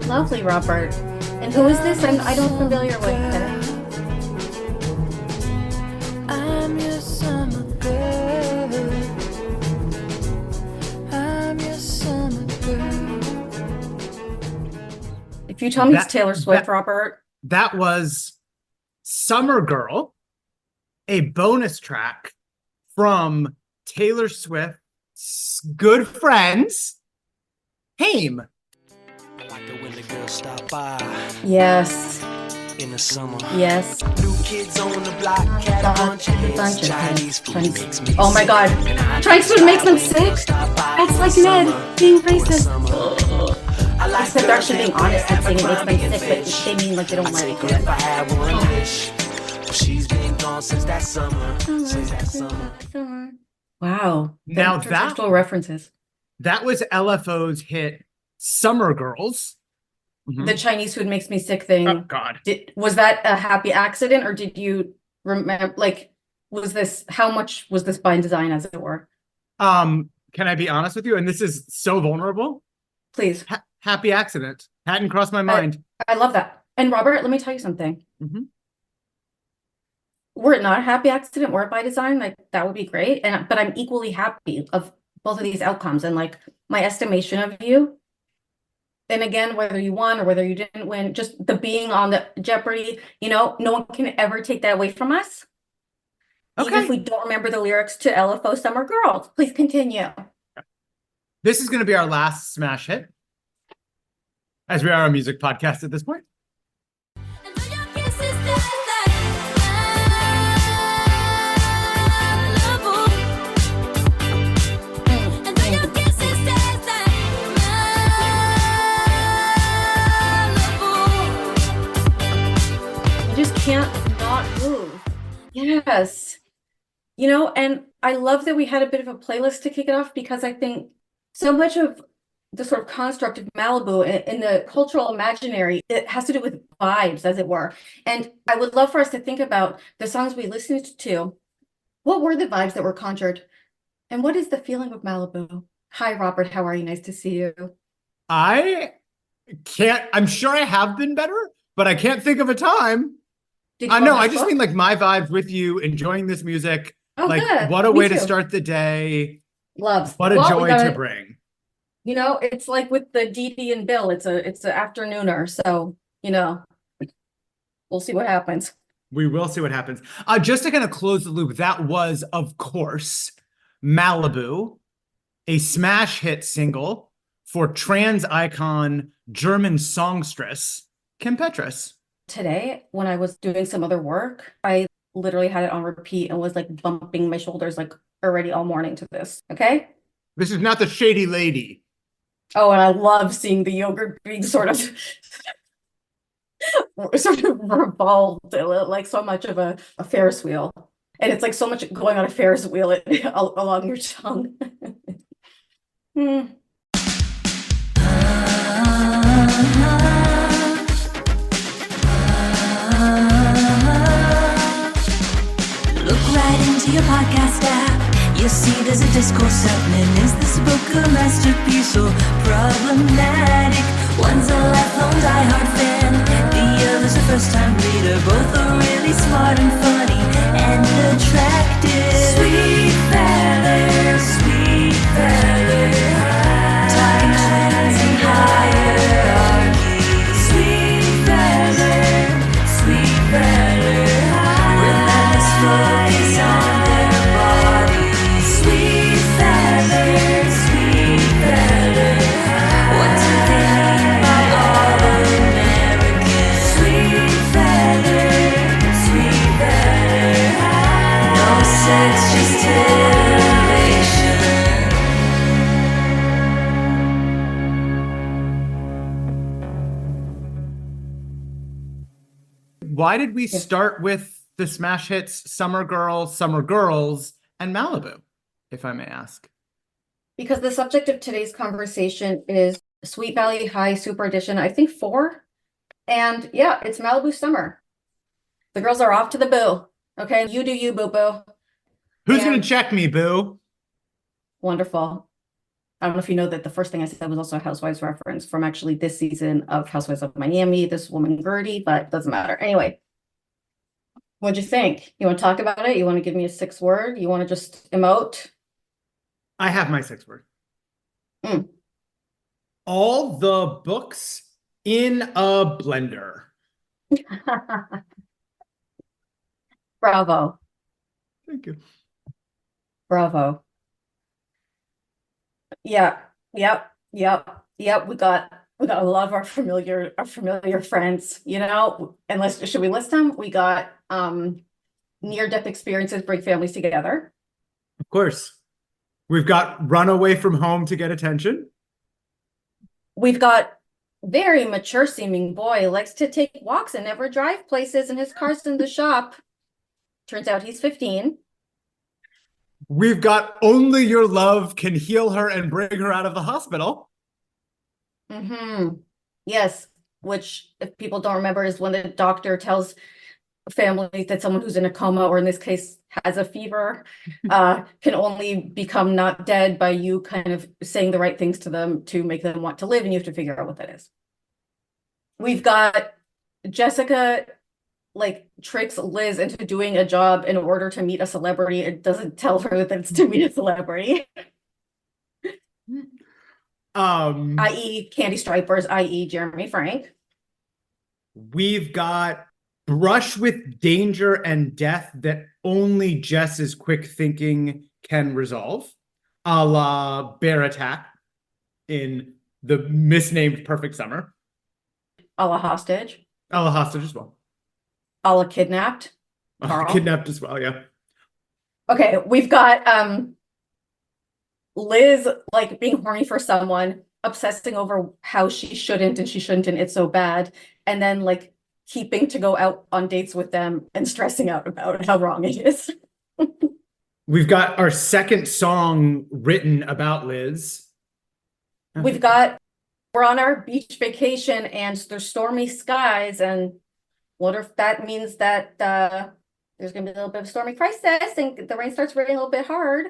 Lovely, Robert. And who is this? I don't familiar with her. I'm your summer girl. I'm your summer girl. If you tell me it's Taylor Swift, Robert. That was Summer Girl, a bonus track from Taylor Swift's good friends, Haim. I like it when the girls stop by Yes. in the summer. Yes. New kids on the block, cat a bunch of hits. Chinese food makes me Oh my sick. God. And I Chinese food makes them sick? stop by That's in like the Ned summer. being For the racist. summer. I like Except they're actually being girls honest and saying it Abercrombie makes them and sick, Fitch. but they mean like they don't I like take her it. if I had one wish. Well, she's been gone since that summer. Since that summer. Wow. Now Contextual references. that was LFO's hit Summer Girls. The Chinese food makes me sick thing. Oh God. Was that a happy accident, or did you remember, like, how much was this by design, as it were? Can I be honest with you? And this is so vulnerable. Please. Happy accident. Hadn't crossed my mind. I love that. And Robert, let me tell you something. Mhm. Were it not a happy accident, were it by design, like that would be great. But I'm equally happy of both of these outcomes, and like my estimation of you. And again, whether you won or whether you didn't win, just the being on the Jeopardy, no one can ever take that away from us. Even Okay. if we don't remember the lyrics to LFO Summer Girls. Please continue. This is going to be our last smash hit, as we are a music podcast at this point. You just can't not move. Yes. And I love that we had a bit of a playlist to kick it off, because I think so much of the sort of construct of Malibu in the cultural imaginary, it has to do with vibes, as it were. And I would love for us to think about the songs we listened to. What were the vibes that were conjured? And what is the feeling of Malibu? Hi, Robert. How are you? Nice to see you. I'm sure I have been better, but I can't think of a time. Did you No, love I this just book? mean like my vibes with you, enjoying this music. Oh, Like, good. what a Me way to too. start the day. Loves. What a Well, we joy gotta- to bring. It's like with the Dee Dee and Bill, it's an afternooner. So, we'll see what happens. We will see what happens. Just to kind of close the loop, that was, of course, Malibu, a smash hit single for trans icon German songstress Kim Petras. Today, when I was doing some other work, I literally had it on repeat and was like bumping my shoulders like already all morning to this. Okay. This is not the Shady Lady. Oh, and I love seeing the yogurt being sort of revolved like so much of a Ferris wheel. And it's like so much going on a Ferris wheel along your tongue. Look right into your podcast app. You'll see there's a discourse happening. Is this book a masterpiece or problematic? One's a lifelong diehard fan, the other's a first-time reader. Both are really smart and funny and attractive. Sweet feather, talking trends and hierarchy. Sweet feather, relentless focus on their body. Sweet feather, what do they mean by all American? Sweet feather, no sex, just titillation. Why did we start with the smash hits Summer Girls, and Malibu, if I may ask? Because the subject of today's conversation is Sweet Valley High Super Edition, I think 4. And yeah, it's Malibu Summer. The girls are off to the boo. Okay, you do you, boo boo. Who's And- going to check me, boo? Wonderful. I don't know if you know that the first thing I said was also a Housewives reference from actually this season of Housewives of Miami, this woman Gertie, but it doesn't matter. Anyway, what'd you think? You want to talk about it? You want to give me a 6 word? You want to just emote? I have my 6 word. Mm. All the books in a blender. Bravo. Thank you. Bravo. Yeah. Yep. Yep. Yep. We got a lot of our familiar friends, and should we list them? We got near-death experiences bring families together. Of course. We've got run away from home to get attention. We've got very mature seeming boy likes to take walks and never drive places, and his car's in the shop. Turns out he's 15. We've got only your love can heal her and bring her out of the hospital. Yes, which, if people don't remember, is when the doctor tells families that someone who's in a coma, or in this case has a fever, can only become not dead by you kind of saying the right things to them to make them want to live, and you have to figure out what that is. We've got Jessica tricks Liz into doing a job in order to meet a celebrity. It doesn't tell her that it's to meet a celebrity. I.e. Candy Stripers, i.e. Jeremy Frank. We've got brush with danger and death that only Jess's quick thinking can resolve, a la Bear Attack in the misnamed Perfect Summer. A la Hostage. A la Hostage as well. A la Kidnapped. Carl. Kidnapped as well, yeah. Okay, we've got Liz being horny for someone, obsessing over how she shouldn't and it's so bad, and then keeping to go out on dates with them and stressing out about how wrong it is. We've got our second song written about Liz. We're on our beach vacation and there's stormy skies, and what if that means that there's gonna be a little bit of a stormy crisis and the rain starts raining a little bit hard.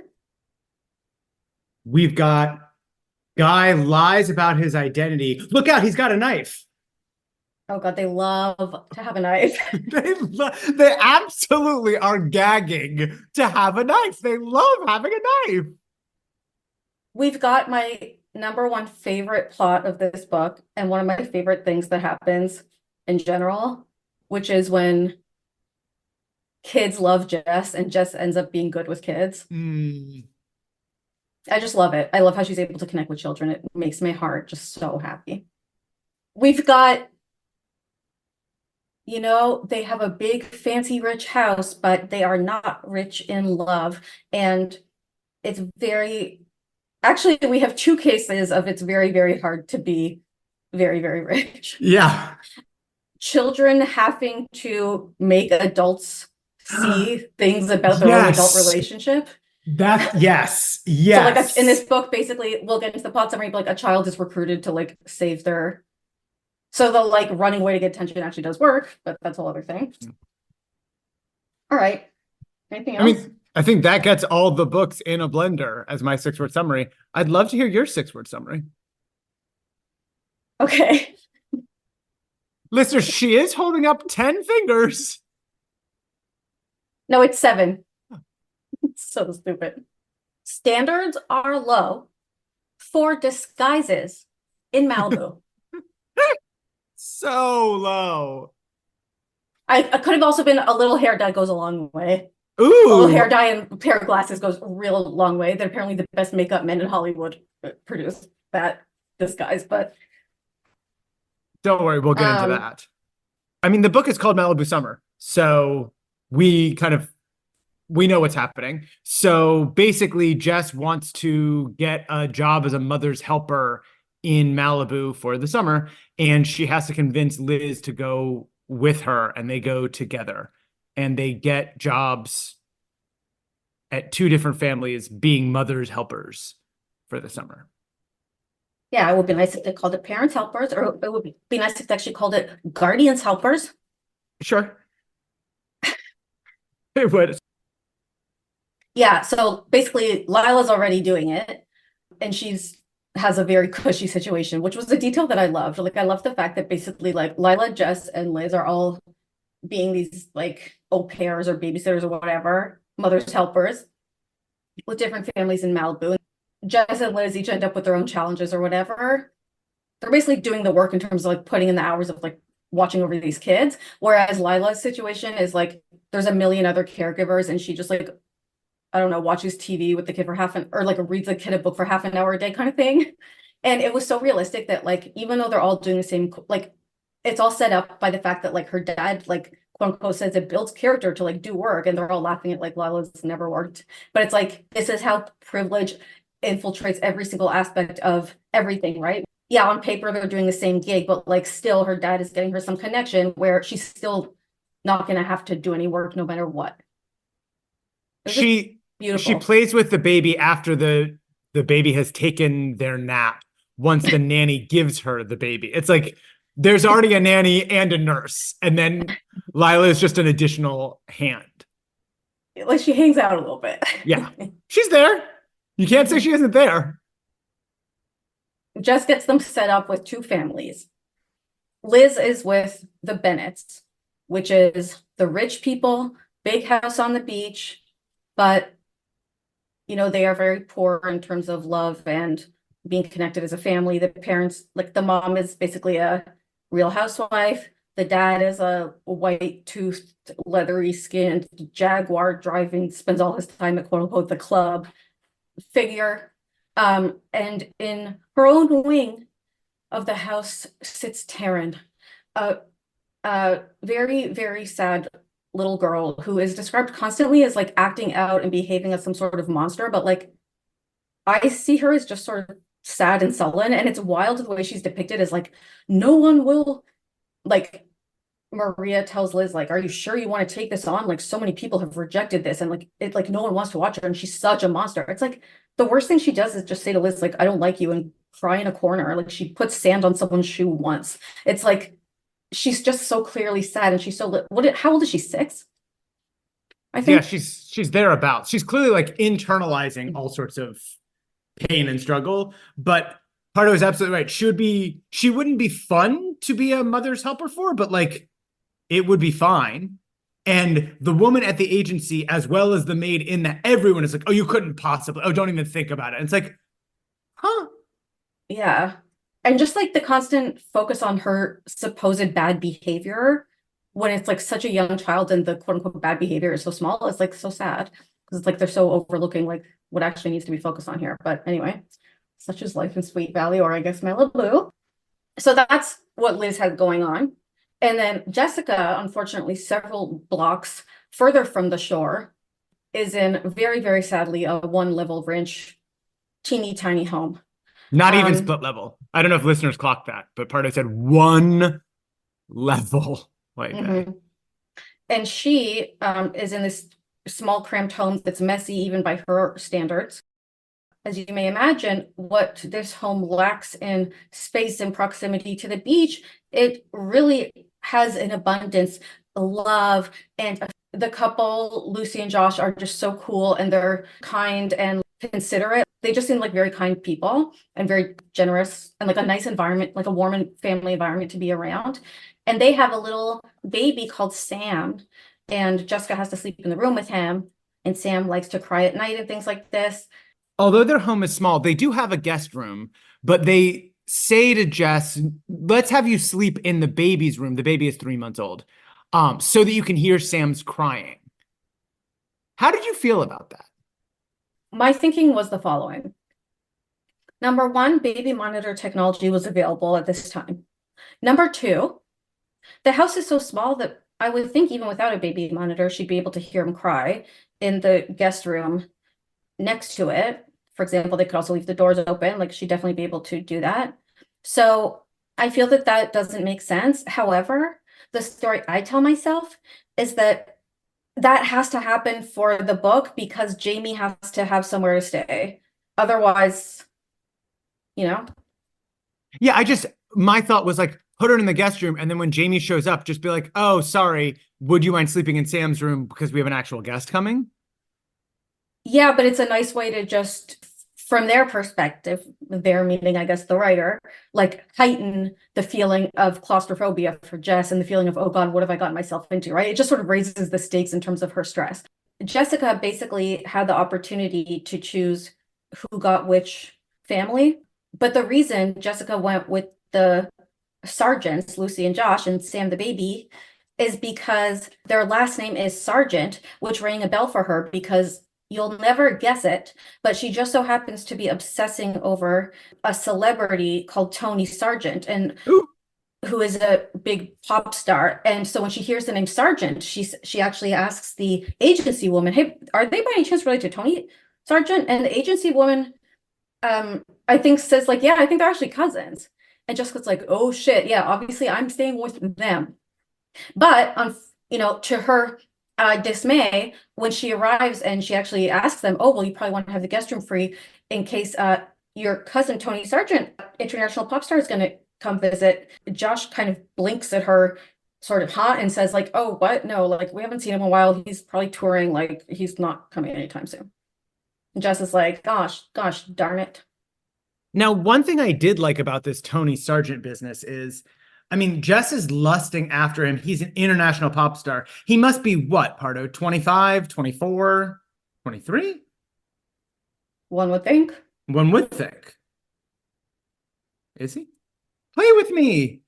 We've got Guy lies about his identity. Look out, he's got a knife. Oh God, they love to have a knife. They absolutely are gagging to have a knife. They love having a knife. We've got my number one favorite plot of this book, and one of my favorite things that happens in general, which is when kids love Jess and Jess ends up being good with kids. I just love it. I love how she's able to connect with children. It makes my heart just so happy. We've got, they have a big, fancy, rich house, but they are not rich in love. And it's actually, we have 2 cases of it's very, very hard to be very, very rich. Yeah. Children having to make adults see things about their own adult relationship. Yes. So in this book, basically, we'll get into the plot summary, but a child is recruited to save their, so the running away to get attention actually does work, but that's a whole other thing. All right. Anything else? I think that gets all the books in a blender as my 6-word summary. I'd love to hear your 6-word summary. Okay. Listeners, she is holding up 10 fingers. No, it's 7. It's so stupid. Standards are low for disguises in Malibu. So low. I could have also been a little hair dye goes a long way. Ooh. A little hair dye and a pair of glasses goes a real long way. They're apparently the best makeup men in Hollywood produce that disguise, but don't worry, we'll get into that. The book is called Malibu Summer, so we know what's happening. So basically, Jess wants to get a job as a mother's helper in Malibu for the summer, and she has to convince Liz to go with her, and they go together, and they get jobs at 2 different families being mother's helpers for the summer. Yeah, it would be nice if they called it parents helpers, or it would be nice if they actually called it guardians helpers. Sure. It would. Yeah, so basically Lila's already doing it, and she's has a very cushy situation, which was a detail that I loved. Like I love the fact that basically like Lila, Jess, and Liz are all being these like au pairs or babysitters or whatever, mother's helpers with different families in Malibu. Jess and Liz each end up with their own challenges or whatever. They're basically doing the work in terms of like putting in the hours of like watching over these kids. Whereas Lila's situation is like there's a million other caregivers and she just like, I don't know, watches TV with the kid for or like reads the kid a book for half an hour a day kind of thing. And it was so realistic that like even though they're all doing the same, like it's all set up by the fact that like her dad like quote unquote says it builds character to like do work, and they're all laughing at like Lila's never worked. But it's like this is how privilege infiltrates every single aspect of everything, right? Yeah, on paper they're doing the same gig, but like still her dad is getting her some connection where she's still not gonna have to do any work no matter what. She Beautiful. plays with the baby after the baby has taken their nap once the nanny gives her the baby. It's like there's already a nanny and a nurse, and then Lila is just an additional hand. Like she hangs out a little bit. Yeah, she's there. You can't say she isn't there. Jess gets them set up with two families. Liz is with the Bennetts, which is the rich people, big house on the beach, but you know, they are very poor in terms of love and being connected as a family. The parents, like the mom is basically a real housewife. The dad is a white-toothed, leathery skinned Jaguar driving, spends all his time at quote unquote the club figure. And in her own wing of the house sits Taryn, a very, very sad little girl who is described constantly as like acting out and behaving as some sort of monster, but like I see her as just sort of sad and sullen, and it's wild the way she's depicted as like no one will, like Maria tells Liz like, are you sure you want to take this on? Like so many people have rejected this and like it like no one wants to watch her and she's such a monster. It's like the worst thing she does is just say to Liz like I don't like you and cry in a corner. Like she puts sand on someone's shoe once. It's like she's just so clearly sad and she's so how old is she, 6? I think. Yeah, she's thereabouts. She's clearly like internalizing all sorts of pain and struggle, but Pardo is absolutely right. She wouldn't be fun to be a mother's helper for, but like it would be fine. And the woman at the agency, as well as the maid in that, everyone is like, oh, you couldn't possibly, oh, don't even think about it. And it's like, huh? Yeah. And just like the constant focus on her supposed bad behavior when it's like such a young child and the quote unquote bad behavior is so small, it's like so sad because it's like they're so overlooking like what actually needs to be focused on here. But anyway, such is life in Sweet Valley, or I guess Malibu. So that's what Liz had going on. And then Jessica, unfortunately, several blocks further from the shore, is in very, very sadly a one-level ranch, teeny tiny home. Not even split level. I don't know if listeners clocked that, but Pardo said one level. Like that. And she is in this small cramped home that's messy even by her standards. As you may imagine, what this home lacks in space and proximity to the beach, it really has an abundance of love. And the couple, Lucy and Josh, are just so cool and they're kind and considerate. They just seem like very kind people and very generous and like a nice environment, like a warm and family environment to be around. And they have a little baby called Sam, and Jessica has to sleep in the room with him. And Sam likes to cry at night and things like this. Although their home is small, they do have a guest room, but they say to Jess, let's have you sleep in the baby's room. The baby is 3 months old, so that you can hear Sam's crying. How did you feel about that? My thinking was the following. Number one, baby monitor technology was available at this time. Number two, the house is so small that I would think even without a baby monitor, she'd be able to hear him cry in the guest room next to it. For example, they could also leave the doors open. Like she'd definitely be able to do that. So I feel that that doesn't make sense. However, the story I tell myself is that that has to happen for the book because Jamie has to have somewhere to stay. Otherwise, you know? Yeah, my thought was like, put her in the guest room, and then when Jamie shows up, just be like, oh, sorry, would you mind sleeping in Sam's room because we have an actual guest coming? Yeah, but it's a nice way to just from their perspective, their meaning, I guess, the writer, like heighten the feeling of claustrophobia for Jess and the feeling of, oh God, what have I gotten myself into, right? It just sort of raises the stakes in terms of her stress. Jessica basically had the opportunity to choose who got which family, but the reason Jessica went with the sergeants, Lucy and Josh and Sam the baby, is because their last name is Sargent, which rang a bell for her because you'll never guess it, but she just so happens to be obsessing over a celebrity called Tony Sargent, and Ooh. who is a big pop star. And so when she hears the name Sargent, she actually asks the agency woman, "Hey, are they by any chance related to Tony Sargent?" And the agency woman, I think says like, "Yeah, I think they're actually cousins." And Jessica's like, "Oh shit, yeah, obviously I'm staying with them." But on, to her dismay, when she arrives and she actually asks them, "Oh, well, you probably want to have the guest room free in case your cousin Tony Sargent, international pop star, is going to come visit." Josh kind of blinks at her, sort of hot, and says like, "Oh, what? No, like we haven't seen him in a while. He's probably touring. Like he's not coming anytime soon." And Jess is like, gosh, darn it. Now, one thing I did like about this Tony Sargent business is, I mean, Jess is lusting after him. He's an international pop star. He must be what, Pardo? 25, 24, 23? One would think. One would think. Is he? Play with me.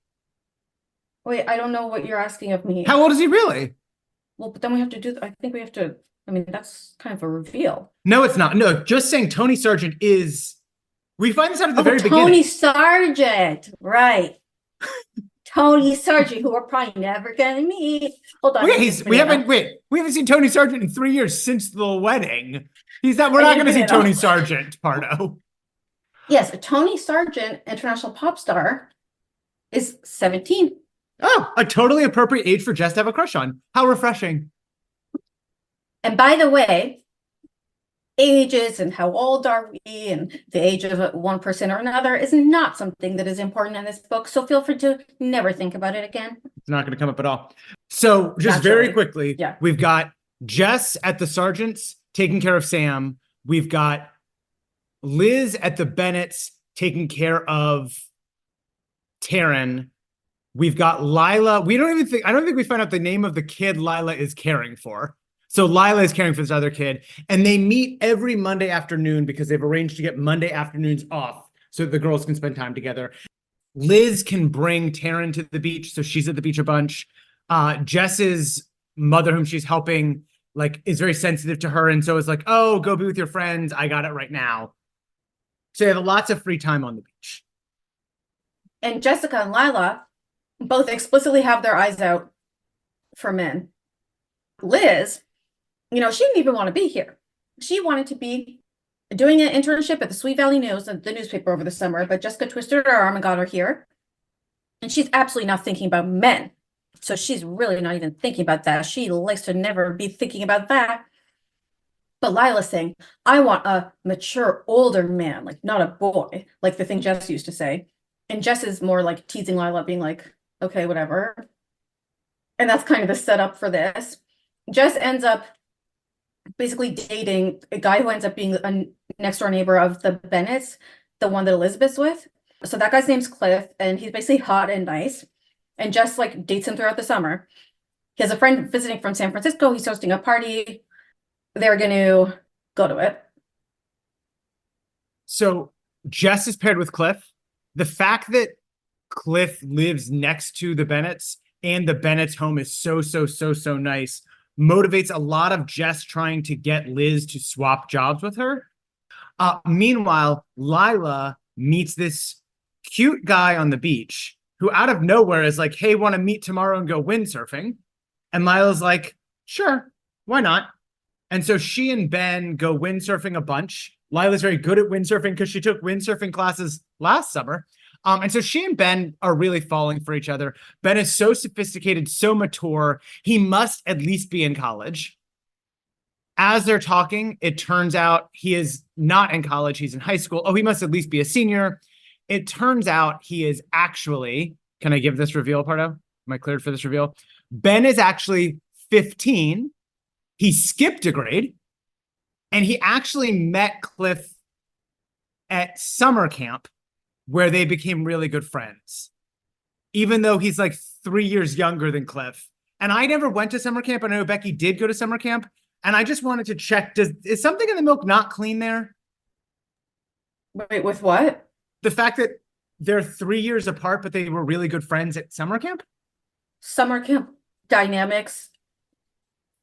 Wait, I don't know what you're asking of me. How old is he really? Well, but then we have to do, I think we have to, I mean, that's kind of a reveal. No, it's not. No, just saying Tony Sargent is. We find this out at the very Tony beginning. Sargent, right. Tony Sargent, who we're probably never gonna meet. Hold on. We haven't seen Tony Sargent in 3 years since the wedding. We're not gonna see Tony Sargent, Pardo. Yes, Tony Sargent, international pop star, is 17. Oh, a totally appropriate age for Jess to have a crush on. How refreshing. And by the way, ages and how old are we and the age of one person or another is not something that is important in this book. So feel free to never think about it again. It's not going to come up at all. So just very quickly, we've got Jess at the Sargents taking care of Sam. We've got Liz at the Bennetts taking care of Taryn. We've got Lila. I don't think we find out the name of the kid Lila is caring for. So Lila is caring for this other kid, and they meet every Monday afternoon because they've arranged to get Monday afternoons off so that the girls can spend time together. Liz can bring Taryn to the beach, so she's at the beach a bunch. Jess's mother, whom she's helping, like, is very sensitive to her, and so is like, "Oh, go be with your friends. I got it right now." So they have lots of free time on the beach. And Jessica and Lila both explicitly have their eyes out for men. Liz, she didn't even want to be here. She wanted to be doing an internship at the Sweet Valley News, the newspaper, over the summer, but Jessica twisted her arm and got her here. And she's absolutely not thinking about men. So she's really not even thinking about that. She likes to never be thinking about that. But Lila's saying, "I want a mature, older man, like not a boy," like the thing Jess used to say. And Jess is more like teasing Lila, being like, "Okay, whatever." And that's kind of the setup for this. Jess ends up basically dating a guy who ends up being a next door neighbor of the Bennetts, the one that Elizabeth's with. So that guy's name's Cliff, and he's basically hot and nice. And Jess like dates him throughout the summer. He has a friend visiting from San Francisco. He's hosting a party. They're going to go to it. So Jess is paired with Cliff. The fact that Cliff lives next to the Bennetts and the Bennett's home is so nice motivates a lot of Jess trying to get Liz to swap jobs with her. Meanwhile, Lila meets this cute guy on the beach who out of nowhere is like, "Hey, want to meet tomorrow and go windsurfing?" And Lila's like, "Sure, why not?" And so she and Ben go windsurfing a bunch. Lila's very good at windsurfing because she took windsurfing classes last summer. And so she and Ben are really falling for each other. Ben is so sophisticated, so mature. He must at least be in college. As they're talking, it turns out he is not in college. He's in high school. Oh, he must at least be a senior. It turns out he is actually, can I give this reveal, Pardo? Am I cleared for this reveal? Ben is actually 15. He skipped a grade. And he actually met Cliff at summer camp where they became really good friends, even though he's like 3 years younger than Cliff. And I never went to summer camp. I know Becky did go to summer camp. And I just wanted to check, is something in the milk not clean there? Wait, with what? The fact that they're 3 years apart, but they were really good friends at summer camp? Summer camp dynamics,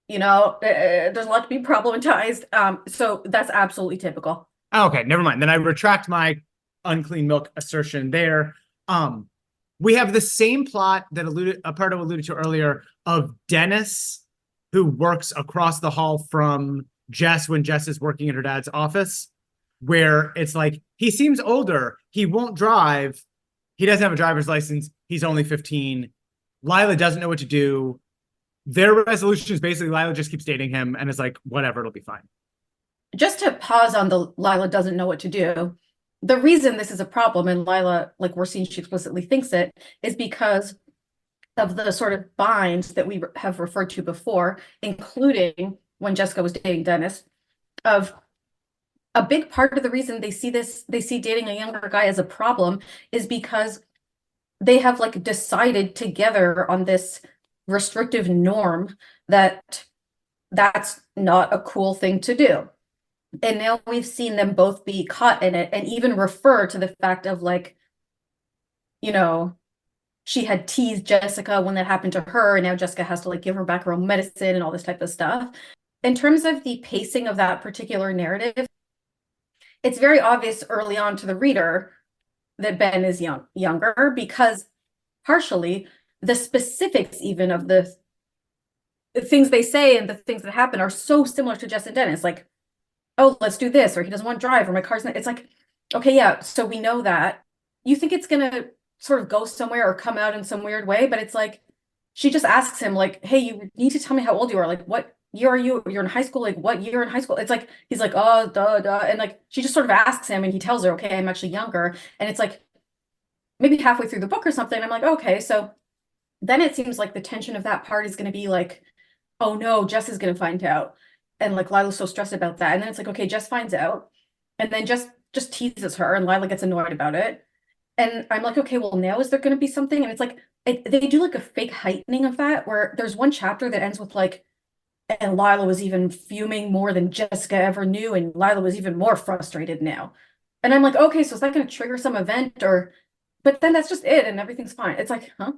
you know, there's a lot to be problematized. So that's absolutely typical. Okay, never mind. Then I retract my unclean milk assertion there. We have the same plot that Aparto alluded to earlier of Dennis, who works across the hall from Jess when Jess is working in her dad's office, where it's like, he seems older. He won't drive. He doesn't have a driver's license. He's only 15. Lila doesn't know what to do. Their resolution is basically Lila just keeps dating him and is like, whatever, it'll be fine. Just to pause on the Lila doesn't know what to do. The reason this is a problem, and Lila, like we're seeing she explicitly thinks it, is because of the sort of binds that we have referred to before, including when Jessica was dating Dennis, of a big part of the reason they see dating a younger guy as a problem is because they have like decided together on this restrictive norm that that's not a cool thing to do. And now we've seen them both be caught in it and even refer to the fact of like, you know, she had teased Jessica when that happened to her, and now Jessica has to like give her back her own medicine and all this type of stuff. In terms of the pacing of that particular narrative, it's very obvious early on to the reader that Ben is younger because partially the specifics even of the things they say and the things that happen are so similar to Jess and Dennis. Like, oh, let's do this, or he doesn't want to drive, or my car's not. It's like, okay, yeah, so we know that. You think it's gonna sort of go somewhere or come out in some weird way, but it's like, she just asks him, like, hey, you need to tell me how old you are. Like, what year are you? You're in high school? Like, what year in high school? It's like, he's like, oh, duh. And like, she just sort of asks him and he tells her, okay, I'm actually younger. And it's like, maybe halfway through the book or something, I'm like, okay, so then it seems like the tension of that part is going to be like, oh no, Jess is going to find out. And like Lila's so stressed about that. And then it's like, okay, Jess finds out. And then Jess just teases her and Lila gets annoyed about it. And I'm like, okay, well, now is there going to be something? And it's like, they do like a fake heightening of that, where there's one chapter that ends with like, and Lila was even fuming more than Jessica ever knew. And Lila was even more frustrated now. And I'm like, okay, so is that going to trigger some event or, but then that's just it. And everything's fine. It's like, huh?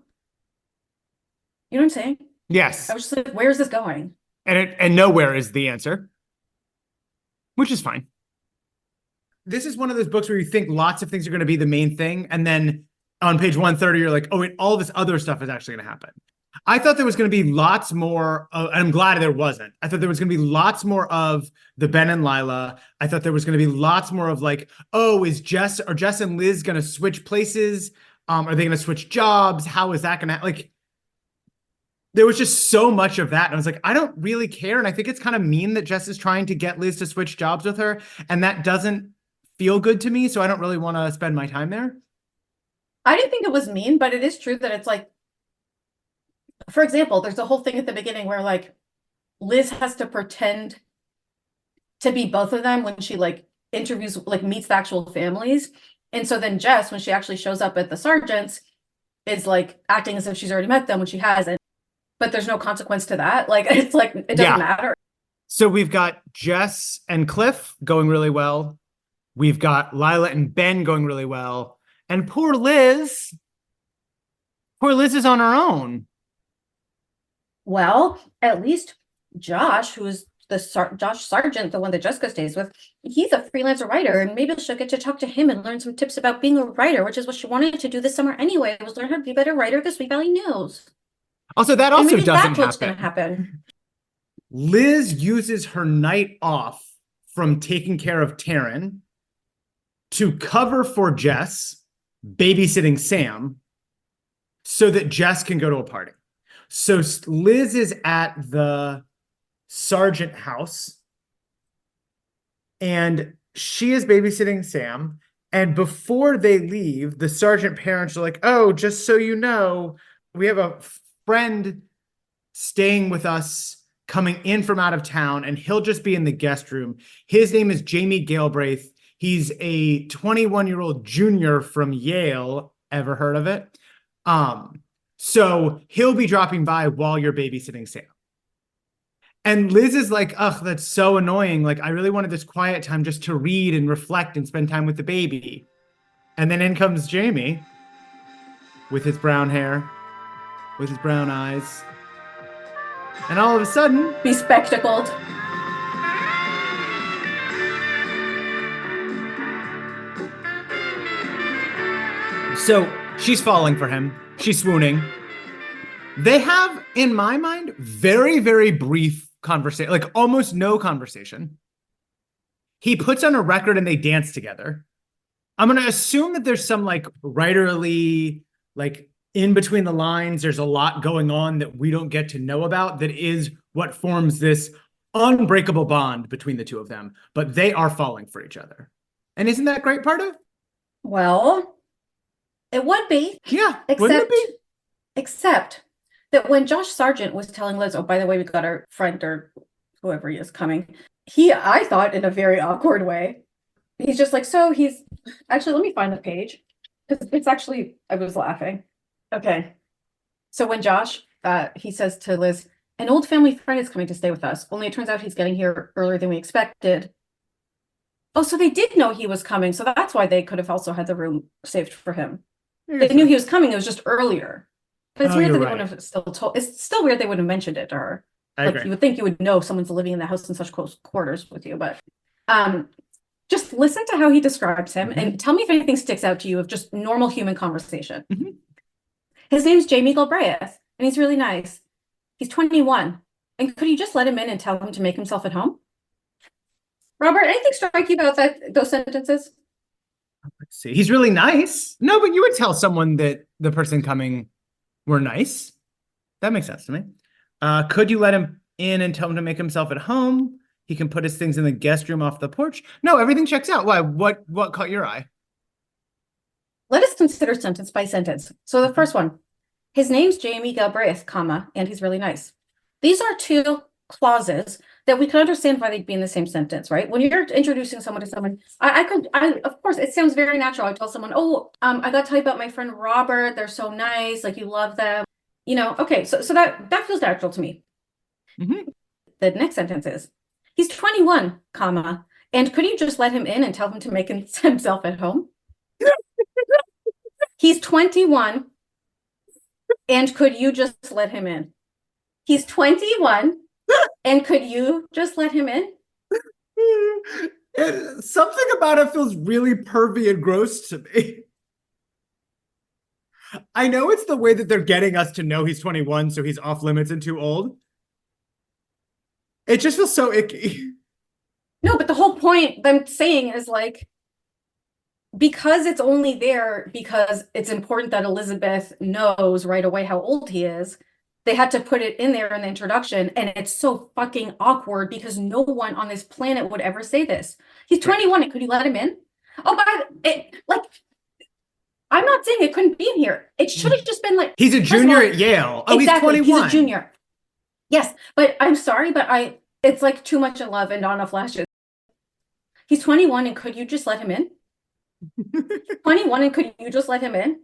You know what I'm saying? Yes. I was just like, where's this going? And nowhere is the answer, which is fine. This is one of those books where you think lots of things are going to be the main thing. And then on page 130, you're like, oh, wait, all this other stuff is actually going to happen. I thought there was going to be lots more, and I'm glad there wasn't. I thought there was going to be lots more of the Ben and Lila. I thought there was going to be lots more of like, oh, is Jess and Liz going to switch places? Are they going to switch jobs? How is that going to, like, there was just so much of that. And I was like, I don't really care. And I think it's kind of mean that Jess is trying to get Liz to switch jobs with her. And that doesn't feel good to me. So I don't really want to spend my time there. I didn't think it was mean, but it is true that it's like, for example, there's a whole thing at the beginning where like Liz has to pretend to be both of them when she like interviews, like meets the actual families. And so then Jess, when she actually shows up at the sergeant's, is like acting as if she's already met them when she hasn't. But there's no consequence to that. Like, it's like, it doesn't matter. So we've got Jess and Cliff going really well. We've got Lila and Ben going really well. And poor Liz is on her own. Well, at least Josh, who is Josh Sargent, the one that Jessica stays with, he's a freelancer writer, and maybe she'll get to talk to him and learn some tips about being a writer, which is what she wanted to do this summer anyway, was learn how to be a better writer of the Sweet Valley News. Also, that also doesn't that's what's happen. Going to happen. Liz uses her night off from taking care of Taryn to cover for Jess, babysitting Sam, so that Jess can go to a party. So Liz is at the Sargent house, and she is babysitting Sam. And before they leave, the Sargent parents are like, oh, just so you know, we have a friend staying with us coming in from out of town, and he'll just be in the guest room. His name is Jamie Galbraith. He's a 21-year-old junior from Yale. Ever heard of it? So he'll be dropping by while you're babysitting Sam. And Liz is like, ugh, that's so annoying. Like, I really wanted this quiet time just to read and reflect and spend time with the baby. And then in comes Jamie with his brown hair, with his brown eyes. And all of a sudden, Bespectacled. so she's falling for him. She's swooning. They have, in my mind, very, very brief conversation, like almost no conversation. He puts on a record and they dance together. I'm going to assume that there's some like writerly, like in between the lines, there's a lot going on that we don't get to know about that is what forms this unbreakable bond between the two of them. But they are falling for each other. And isn't that great, Pardo? Well, it would be. Yeah, wouldn't it be? Except that when Josh Sargent was telling Liz, oh, by the way, we got our friend or whoever he is coming, I thought in a very awkward way, he's just like, so he's, actually, let me find the page. It's actually, I was laughing. Okay. So when Josh, he says to Liz, an old family friend is coming to stay with us, only it turns out he's getting here earlier than we expected. Oh, so they did know he was coming, so that's why they could have also had the room saved for him. They knew he was coming, it was just earlier. But it's weird that they wouldn't have still told. It's still weird they wouldn't have mentioned it to her. I Like agree. you would think you would know someone's living in the house in such close quarters with you, but just listen to how he describes him and tell me if anything sticks out to you of just normal human conversation. His name's Jamie Galbraith, and he's really nice. He's 21. And could you just let him in and tell him to make himself at home? Robert, anything strike you about those sentences? Let's see. He's really nice. No, but you would tell someone that the person coming were nice. That makes sense to me. Could you let him in and tell him to make himself at home? He can put his things in the guest room off the porch. No, everything checks out. Why? What caught your eye? Let us consider sentence by sentence. So the first one, his name's Jamie Galbraith, comma, and he's really nice. These are two clauses that we can understand why they'd be in the same sentence, right? When you're introducing someone to someone, of course, it sounds very natural. I tell someone, oh, I got to tell you about my friend Robert. They're so nice. Like you love them. You know, okay. So that feels natural to me. The next sentence is, he's 21, comma, and could you just let him in and tell him to make himself at home? He's 21, and could you just let him in? He's 21, and could you just let him in? Something about it feels really pervy and gross to me. I know it's the way that they're getting us to know he's 21, so he's off limits and too old. It just feels so icky. No, but the whole point I'm saying is like, because it's only there because it's important that Elizabeth knows right away how old he is, they had to put it in there in the introduction, and it's so fucking awkward because no one on this planet would ever say this. He's 21, and could you let him in? Oh, but I'm not saying it couldn't be in here. It should have just been like, he's a junior at Yale. Oh, exactly, he's 21. He's a junior. Yes, but I'm sorry, but it's like too much in love and not enough lashes. He's 21, and could you just let him in? 21, and could you just let him in?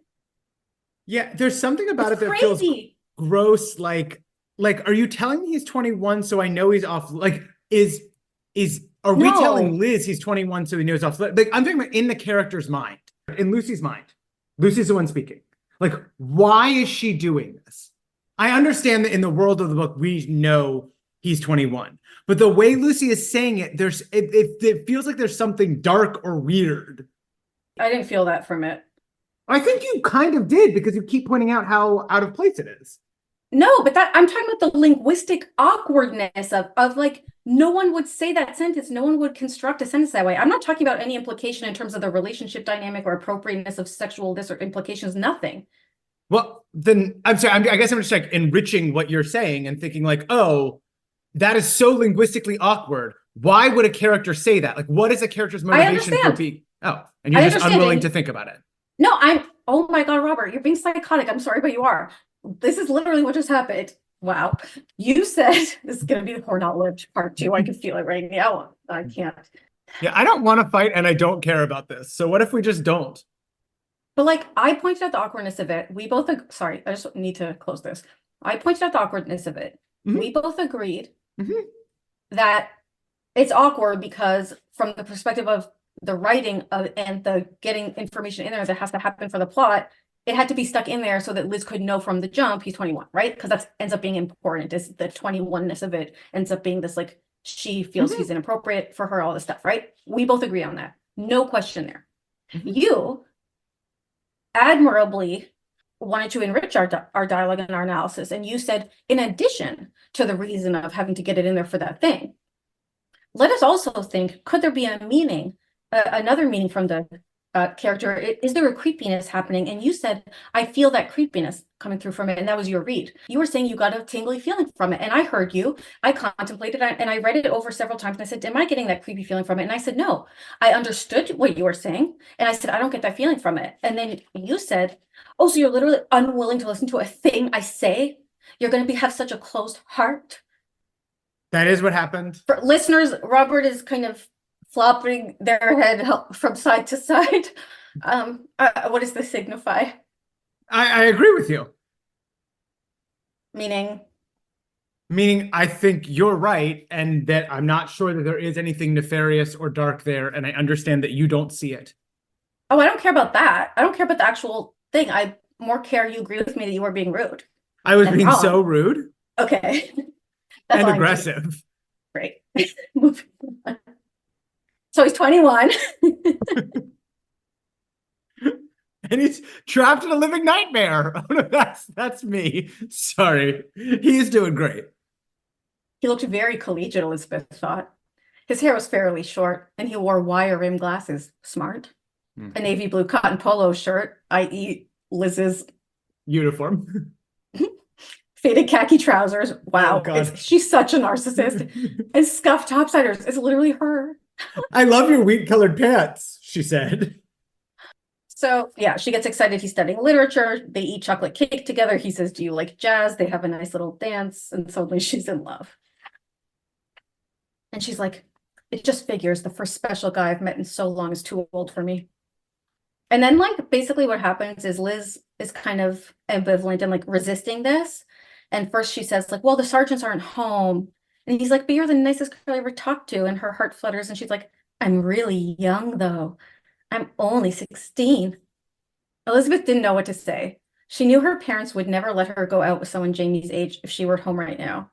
Yeah, there's something about It's it that crazy. feels gross. Like, are you telling me he's 21 so I know he's off? Like, are we No. telling Liz he's 21 so he knows off? Like, I'm talking about in the character's mind, in Lucy's mind. Lucy's the one speaking. Like, why is she doing this? I understand that in the world of the book, we know he's 21. But the way Lucy is saying it, it feels like there's something dark or weird. I didn't feel that from it. I think you kind of did because you keep pointing out how out of place it is. No, but I'm talking about the linguistic awkwardness of like, no one would say that sentence. No one would construct a sentence that way. I'm not talking about any implication in terms of the relationship dynamic or appropriateness of sexual this or implications, nothing. Well, then I'm sorry. I guess I'm just like enriching what you're saying and thinking like, oh, that is so linguistically awkward. Why would a character say that? Like, what is a character's motivation for being? Oh, and you're just unwilling to think about it. No, oh my God, Robert, you're being psychotic. I'm sorry, but you are. This is literally what just happened. Wow. You said this is going to be the poor not lived part 2. I can feel it right now. I can't. Yeah, I don't want to fight and I don't care about this. So what if we just don't? But like I pointed out the awkwardness of it. We both sorry, I just need to close this. I pointed out the awkwardness of it. We both agreed that it's awkward because from the perspective of the writing of and the getting information in there that has to happen for the plot, it had to be stuck in there so that Liz could know from the jump he's 21, right? Because that ends up being important, is the 21-ness of it ends up being this like she feels he's inappropriate for her, all this stuff, right? We both agree on that. No question there. You admirably wanted to enrich our dialogue and our analysis, and you said, in addition to the reason of having to get it in there for that thing, let us also think, could there be a meaning, another meaning from the character? Is there a creepiness happening? And you said, I feel that creepiness coming through from it. And that was your read. You were saying you got a tingly feeling from it. And I heard you, I contemplated it, and I read it over several times. And I said, am I getting that creepy feeling from it? And I said, no, I understood what you were saying. And I said, I don't get that feeling from it. And then you said, oh, so you're literally unwilling to listen to a thing I say? You're going to have such a closed heart? That is what happened. For listeners, Robert is kind of flopping their head from side to side. What does this signify? I agree with you. Meaning I think you're right, and that I'm not sure that there is anything nefarious or dark there, and I understand that you don't see it. oh, I don't care about that. I don't care about the actual thing. I more care you agree with me that you were being rude. I was And being wrong. so rude Okay. and That's all I need. aggressive. Great. Moving on. So he's 21. And he's trapped in a living nightmare. Oh, no, that's me. Sorry. He's doing great. He looked very collegiate, Elizabeth thought. His hair was fairly short, and he wore wire-rimmed glasses. Smart. A navy blue cotton polo shirt, i.e. Liz's Uniform. faded khaki trousers. Wow, Oh, God. she's such a narcissist. And scuffed topsiders. It's literally her. I love your wheat-colored pants, she said. So yeah, she gets excited. He's studying literature. They eat chocolate cake together. He says, do you like jazz? They have a nice little dance. And suddenly she's in love. And she's like, it just figures the first special guy I've met in so long is too old for me. And then like basically what happens is Liz is kind of ambivalent and like resisting this. And first she says like, well, the sergeants aren't home. And he's like, but you're the nicest girl I ever talked to. And her heart flutters. And she's like, I'm really young though. I'm only 16. Elizabeth didn't know what to say. She knew her parents would never let her go out with someone Jamie's age if she were at home right now.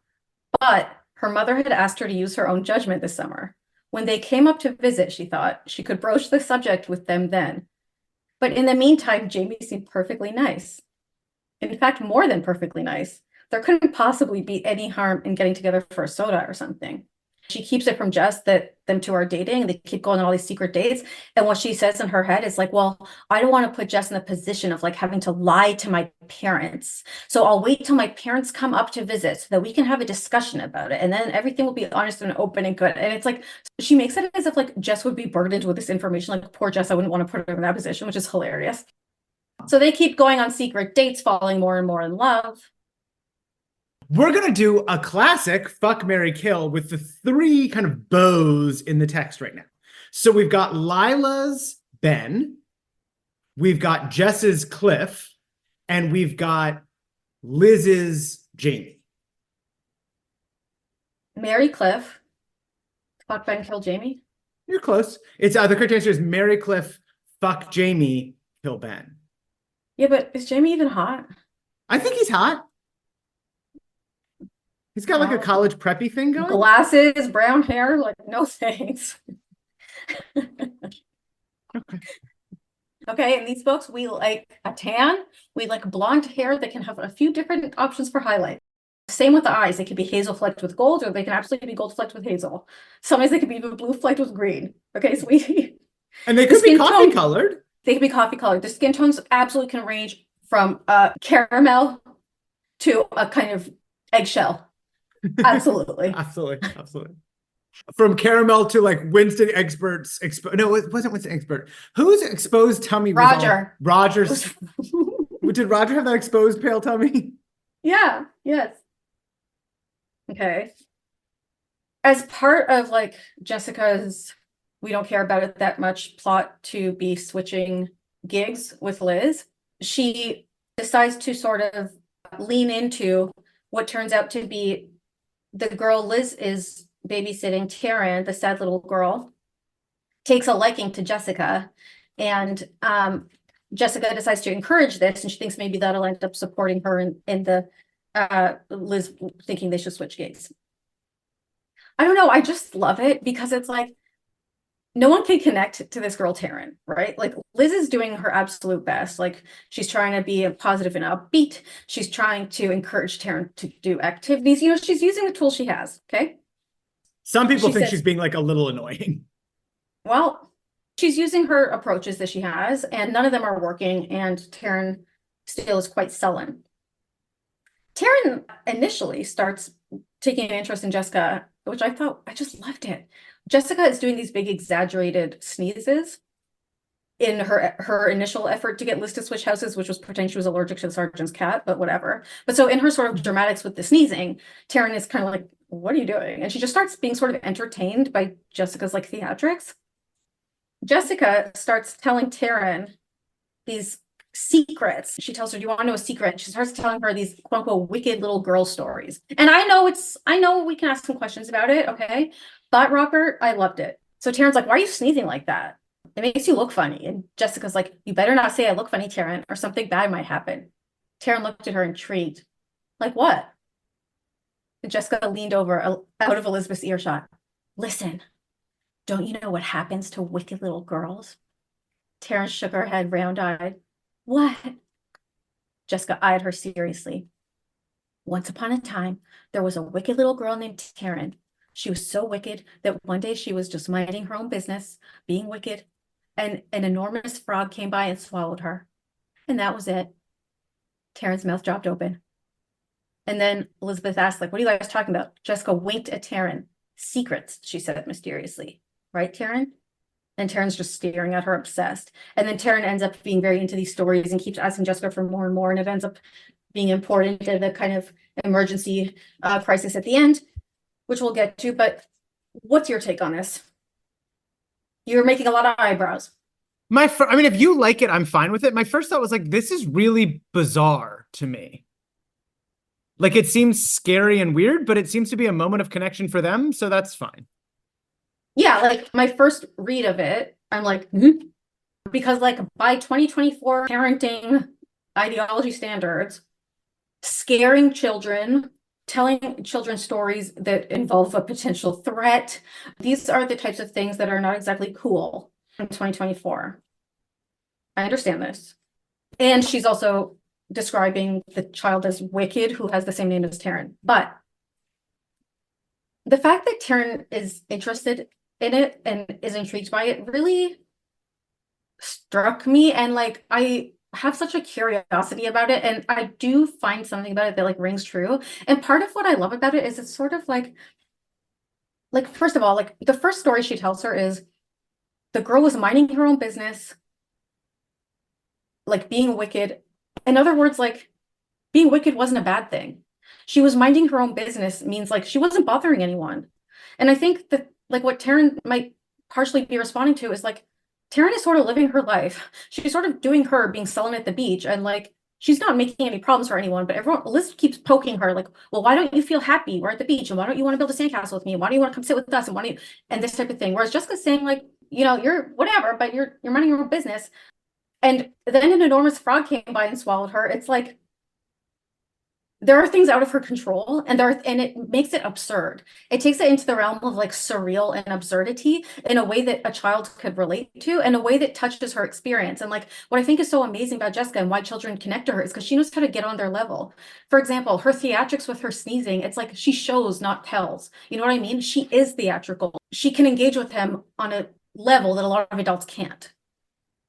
But her mother had asked her to use her own judgment this summer. When they came up to visit, she thought she could broach the subject with them then. But in the meantime, Jamie seemed perfectly nice. In fact, more than perfectly nice. There couldn't possibly be any harm in getting together for a soda or something. She keeps it from Jess that them two are dating. They keep going on all these secret dates. And what she says in her head is like, well, I don't want to put Jess in the position of like having to lie to my parents. So I'll wait till my parents come up to visit so that we can have a discussion about it. And then everything will be honest and open and good. And it's like, she makes it as if like Jess would be burdened with this information. Like poor Jess, I wouldn't want to put her in that position, which is hilarious. So they keep going on secret dates, falling more and more in love. We're going to do a classic fuck, marry, kill with the three kind of bows in the text right now. So we've got Lila's Ben, we've got Jess's Cliff, and we've got Liz's Jamie. Marry Cliff. Fuck Ben, kill Jamie. You're close. It's the correct answer is marry Cliff, fuck Jamie, kill Ben. Yeah, but is Jamie even hot? I think he's hot. He's got like a college preppy thing going. Glasses, brown hair, like no thanks. Okay. Okay, and these folks, we like a tan, we like blonde hair that can have a few different options for highlight. Same with the eyes, they could be hazel flecked with gold, or they can absolutely be gold flecked with hazel. Sometimes they could be even blue flecked with green. Okay, so and they could be coffee colored. They could be coffee colored. The skin tones absolutely can range from caramel to a kind of eggshell. Absolutely. Absolutely. From caramel to like Winston Expert's no, it wasn't Winston Expert. Whose exposed tummy was Roger. Roger's. Did Roger have that exposed pale tummy? Yeah, yes. Okay. As part of like Jessica's we don't care about it that much plot to be switching gigs with Liz, she decides to sort of lean into what turns out to be the girl Liz is babysitting, Taryn, the sad little girl, takes a liking to Jessica, and Jessica decides to encourage this, and she thinks maybe that'll end up supporting her in the Liz thinking they should switch gigs. I don't know, I just love it because it's like no one can connect to this girl Taryn, right? Like Liz is doing her absolute best. Like she's trying to be positive and upbeat. She's trying to encourage Taryn to do activities. You know, she's using the tools she has. Okay. Some people She think says- she's being like a little annoying. Well, she's using her approaches that she has, and none of them are working. And Taryn still is quite sullen. Taryn initially starts taking an interest in Jessica, which I just loved it. Jessica is doing these big exaggerated sneezes in her initial effort to get Liz to switch houses, which was pretending she was allergic to the sergeant's cat, but whatever. But so in her sort of dramatics with the sneezing, Taryn is kind of like, what are you doing? And she just starts being sort of entertained by Jessica's like theatrics. Jessica starts telling Taryn these secrets. She tells her, do you want to know a secret? She starts telling her these quote unquote wicked little girl stories. And I know we can ask some questions about it, okay? But Robert, I loved it. So Taryn's like, why are you sneezing like that? It makes you look funny. And Jessica's like, you better not say I look funny, Taryn, or something bad might happen. Taryn looked at her intrigued. Like what? And Jessica leaned over out of Elizabeth's earshot. Listen, don't you know what happens to wicked little girls? Taryn shook her head, round-eyed. What? Jessica eyed her seriously. Once upon a time, there was a wicked little girl named Taryn. She was so wicked that one day she was just minding her own business, being wicked, and an enormous frog came by and swallowed her. And that was it. Taryn's mouth dropped open. And then Elizabeth asked, like, what are you guys talking about? Jessica winked at Taryn. Secrets, she said mysteriously. Right, Taryn? And Taryn's just staring at her, obsessed. And then Taryn ends up being very into these stories and keeps asking Jessica for more and more. And it ends up being important to the kind of emergency crisis at the end, which we'll get to. But what's your take on this? You're making a lot of eyebrows. I mean, if you like it, I'm fine with it. My first thought was like, this is really bizarre to me. Like, it seems scary and weird, but it seems to be a moment of connection for them. So that's fine. Yeah, like my first read of it, I'm like, because like by 2024 parenting ideology standards, scaring children, telling children stories that involve a potential threat, these are the types of things that are not exactly cool in 2024. I understand this. And she's also describing the child as wicked, who has the same name as Taryn. But the fact that Taryn is interested in it and is intrigued by it really struck me. And like, I have such a curiosity about it, and I do find something about it that like rings true. And part of what I love about it is it's sort of like first of all, like the first story she tells her is the girl was minding her own business, like being wicked. In other words, like being wicked wasn't a bad thing. She was minding her own business means like she wasn't bothering anyone. And I think that like what Taryn might partially be responding to is like Taryn is sort of living her life. She's sort of doing her, being sullen at the beach, and like she's not making any problems for anyone, but Liz keeps poking her like, well, why don't you feel happy? We're at the beach, and why don't you want to build a sandcastle with me? Why do you want to come sit with us? And this type of thing. Whereas Jessica's saying like, you know, you're whatever, but you're minding your own business. And then an enormous frog came by and swallowed her. It's like there are things out of her control, and it makes it absurd. It takes it into the realm of like surreal and absurdity in a way that a child could relate to, in a way that touches her experience. And like what I think is so amazing about Jessica and why children connect to her is because she knows how to get on their level. For example, her theatrics with her sneezing, it's like she shows, not tells. You know what I mean? She is theatrical. She can engage with him on a level that a lot of adults can't.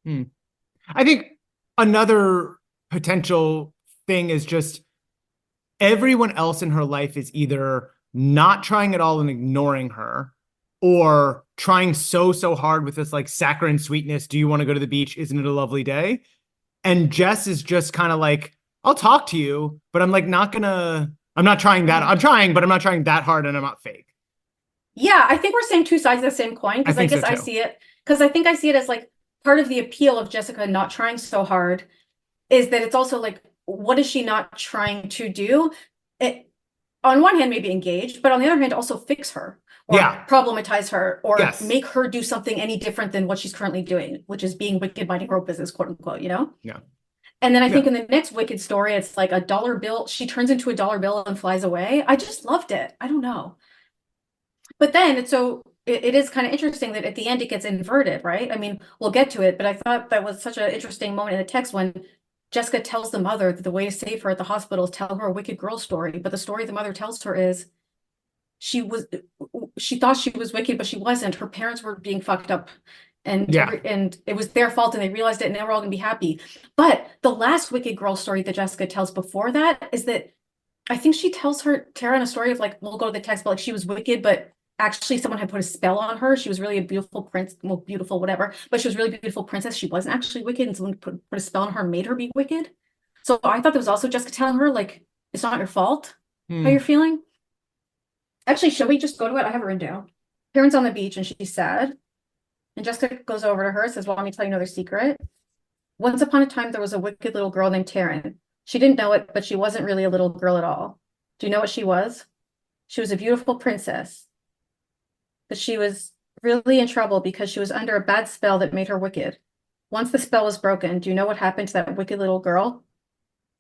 I think another potential thing is just everyone else in her life is either not trying at all and ignoring her, or trying so hard with this like saccharine sweetness. Do you want to go to the beach? Isn't it a lovely day? And Jess is just kind of like, I'll talk to you, but I'm like, I'm not trying that. I'm trying, but I'm not trying that hard, and I'm not fake. Yeah, I think we're saying two sides of the same coin, because I think so guess I too. see it, because I think I see it as like part of the appeal of Jessica not trying so hard is that it's also like, what is she not trying to do? It, on one hand, maybe engage, but on the other hand, also fix her or Yeah. problematize her or Yes. make her do something any different than what she's currently doing, which is being wicked, minding her own business, quote unquote, you know? Yeah. And then I think Yeah. in the next Wicked story, it's like a dollar bill. She turns into a dollar bill and flies away. I just loved it. I don't know. But then it's so it is kind of interesting that at the end it gets inverted, right? I mean, we'll get to it, but I thought that was such an interesting moment in the text when Jessica tells the mother that the way to save her at the hospital is tell her a wicked girl story. But the story the mother tells her is she was she thought she was wicked, but she wasn't. Her parents were being fucked up. And Yeah. and it was their fault and they realized it and they were all gonna be happy. But the last wicked girl story that Jessica tells before that is that I think she tells her Tara in a story of like, we'll go to the text, but like she was wicked, but actually someone had put a spell on her. She was really a beautiful prince, well, beautiful, whatever, but she was really beautiful princess. She wasn't actually wicked, and someone put a spell on her and made her be wicked. So I thought that was also Jessica telling her, like, it's not your fault how you're feeling. Actually, should we just go to it? I have it written down. Karen's on the beach and she's sad. And Jessica goes over to her and says, well, let me tell you another secret. Once upon a time, there was a wicked little girl named Taryn. She didn't know it, but she wasn't really a little girl at all. Do you know what she was? She was a beautiful princess. But she was really in trouble because she was under a bad spell that made her wicked. Once the spell was broken, do you know what happened to that wicked little girl?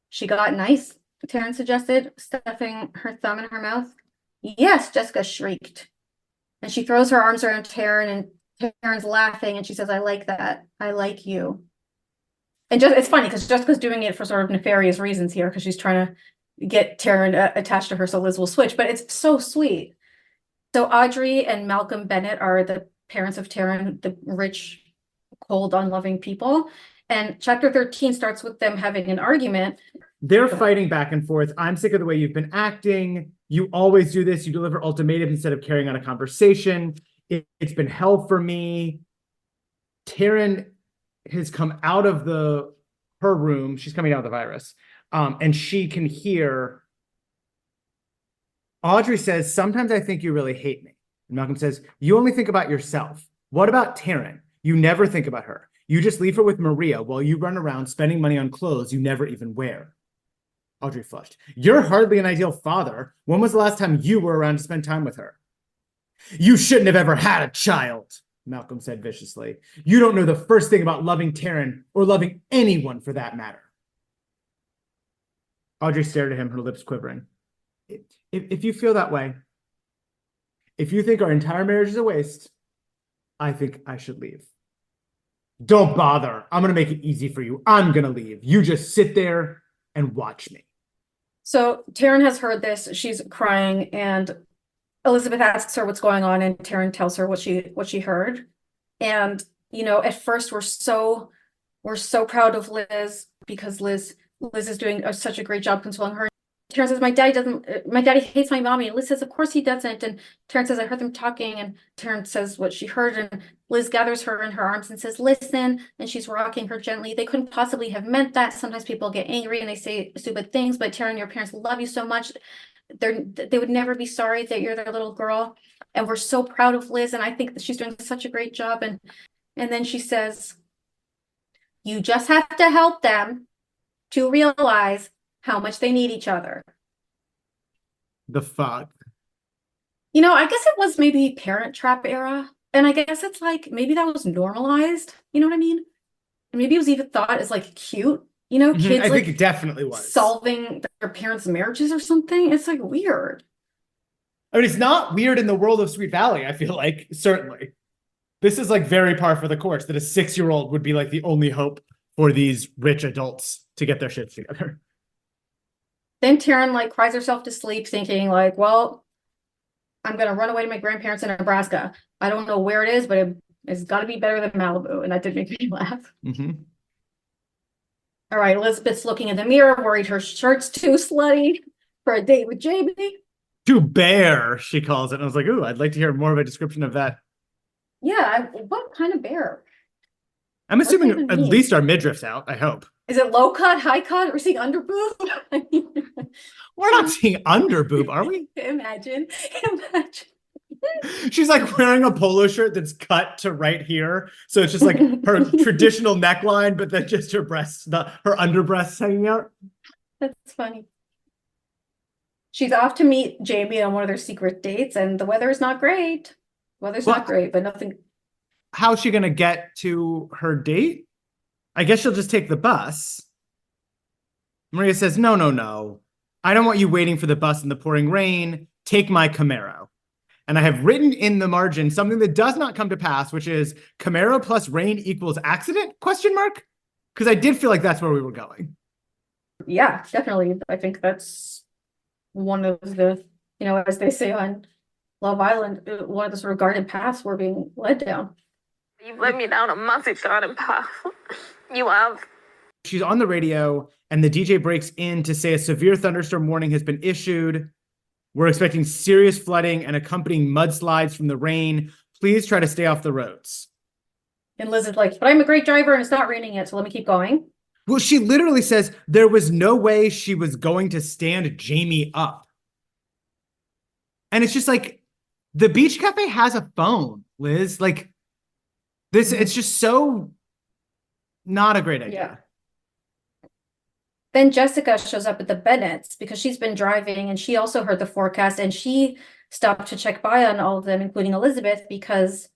She got nice, Taryn suggested, stuffing her thumb in her mouth. Yes, Jessica shrieked. And she throws her arms around Taryn, and Taryn's laughing, and she says, I like that. I like you. And just it's funny because Jessica's doing it for sort of nefarious reasons here because she's trying to get Taryn attached to her so Liz will switch, but it's so sweet. So Audrey and Malcolm Bennett are the parents of Taryn, the rich, cold, unloving people. And chapter 13 starts with them having an argument. They're fighting back and forth. I'm sick of the way you've been acting. You always do this. You deliver ultimatums instead of carrying on a conversation. It's been hell for me. Taryn has come out of her room. She's coming out of the virus. And she can hear Audrey says, sometimes I think you really hate me. And Malcolm says, you only think about yourself. What about Taryn? You never think about her. You just leave her with Maria while you run around spending money on clothes you never even wear. Audrey flushed. You're hardly an ideal father. When was the last time you were around to spend time with her? You shouldn't have ever had a child, Malcolm said viciously. You don't know the first thing about loving Taryn or loving anyone for that matter. Audrey stared at him, her lips quivering. If you feel that way, if you think our entire marriage is a waste, I think I should leave. Don't bother. I'm going to make it easy for you. I'm going to leave. You just sit there and watch me. So Taryn has heard this. She's crying, and Elizabeth asks her what's going on, and Taryn tells her what she heard. And at first we're so proud of Liz because Liz is doing such a great job consoling her. Taryn says, my daddy hates my mommy. And Liz says, of course he doesn't. And Taryn says, I heard them talking. And Taryn says what she heard. And Liz gathers her in her arms and says, listen. And she's rocking her gently. They couldn't possibly have meant that. Sometimes people get angry and they say stupid things. But Taryn, your parents love you so much. They would never be sorry that you're their little girl. And we're so proud of Liz. And I think that she's doing such a great job. And then she says, you just have to help them to realize how much they need each other. The fuck? I guess it was maybe Parent Trap era. And I guess it's like, maybe that was normalized. You know what I mean? And maybe it was even thought as like cute, kids I like think it definitely was. Solving their parents' marriages or something. It's like weird. I mean, it's not weird in the world of Sweet Valley, I feel like, certainly. This is like very par for the course that a 6-year-old would be like the only hope for these rich adults to get their shit together. Then Taryn like cries herself to sleep thinking like, well, I'm going to run away to my grandparents in Nebraska. I don't know where it is, but it's got to be better than Malibu. And that did make me laugh. Mm-hmm. All right, Elizabeth's looking in the mirror, worried her shirt's too slutty for a date with Jamie. Too bare, she calls it. And I was like, ooh, I'd like to hear more of a description of that. Yeah, what kind of bear? I'm assuming at mean? least our midriff's out, I hope. Is it low cut, high cut? We're seeing underboob? We're not seeing under boob, are we? Imagine. She's like wearing a polo shirt that's cut to right here. So it's just like her traditional neckline, but then just her breasts, her under breasts hanging out. That's funny. She's off to meet Jamie on one of their secret dates, and the weather is not great. Weather's not great, but nothing. How's she going to get to her date? I guess she'll just take the bus. Maria says, no, no, no. I don't want you waiting for the bus in the pouring rain. Take my Camaro. And I have written in the margin something that does not come to pass, which is Camaro plus rain equals accident? Question mark? Because I did feel like that's where we were going. Yeah, definitely. I think that's one of the, as they say on Love Island, one of the sort of garden paths we're being led down. You've led me down a massive garden path. You have. She's on the radio, and the DJ breaks in to say a severe thunderstorm warning has been issued. We're expecting serious flooding and accompanying mudslides from the rain. Please try to stay off the roads. And Liz is like, but I'm a great driver and it's not raining yet, so let me keep going. Well, she literally says there was no way she was going to stand Jamie up. And it's just like, the beach cafe has a phone, Liz. Like, this, it's just so not a great idea. Yeah. Then Jessica shows up at the Bennetts because she's been driving and she also heard the forecast and she stopped to check by on all of them, including Elizabeth, because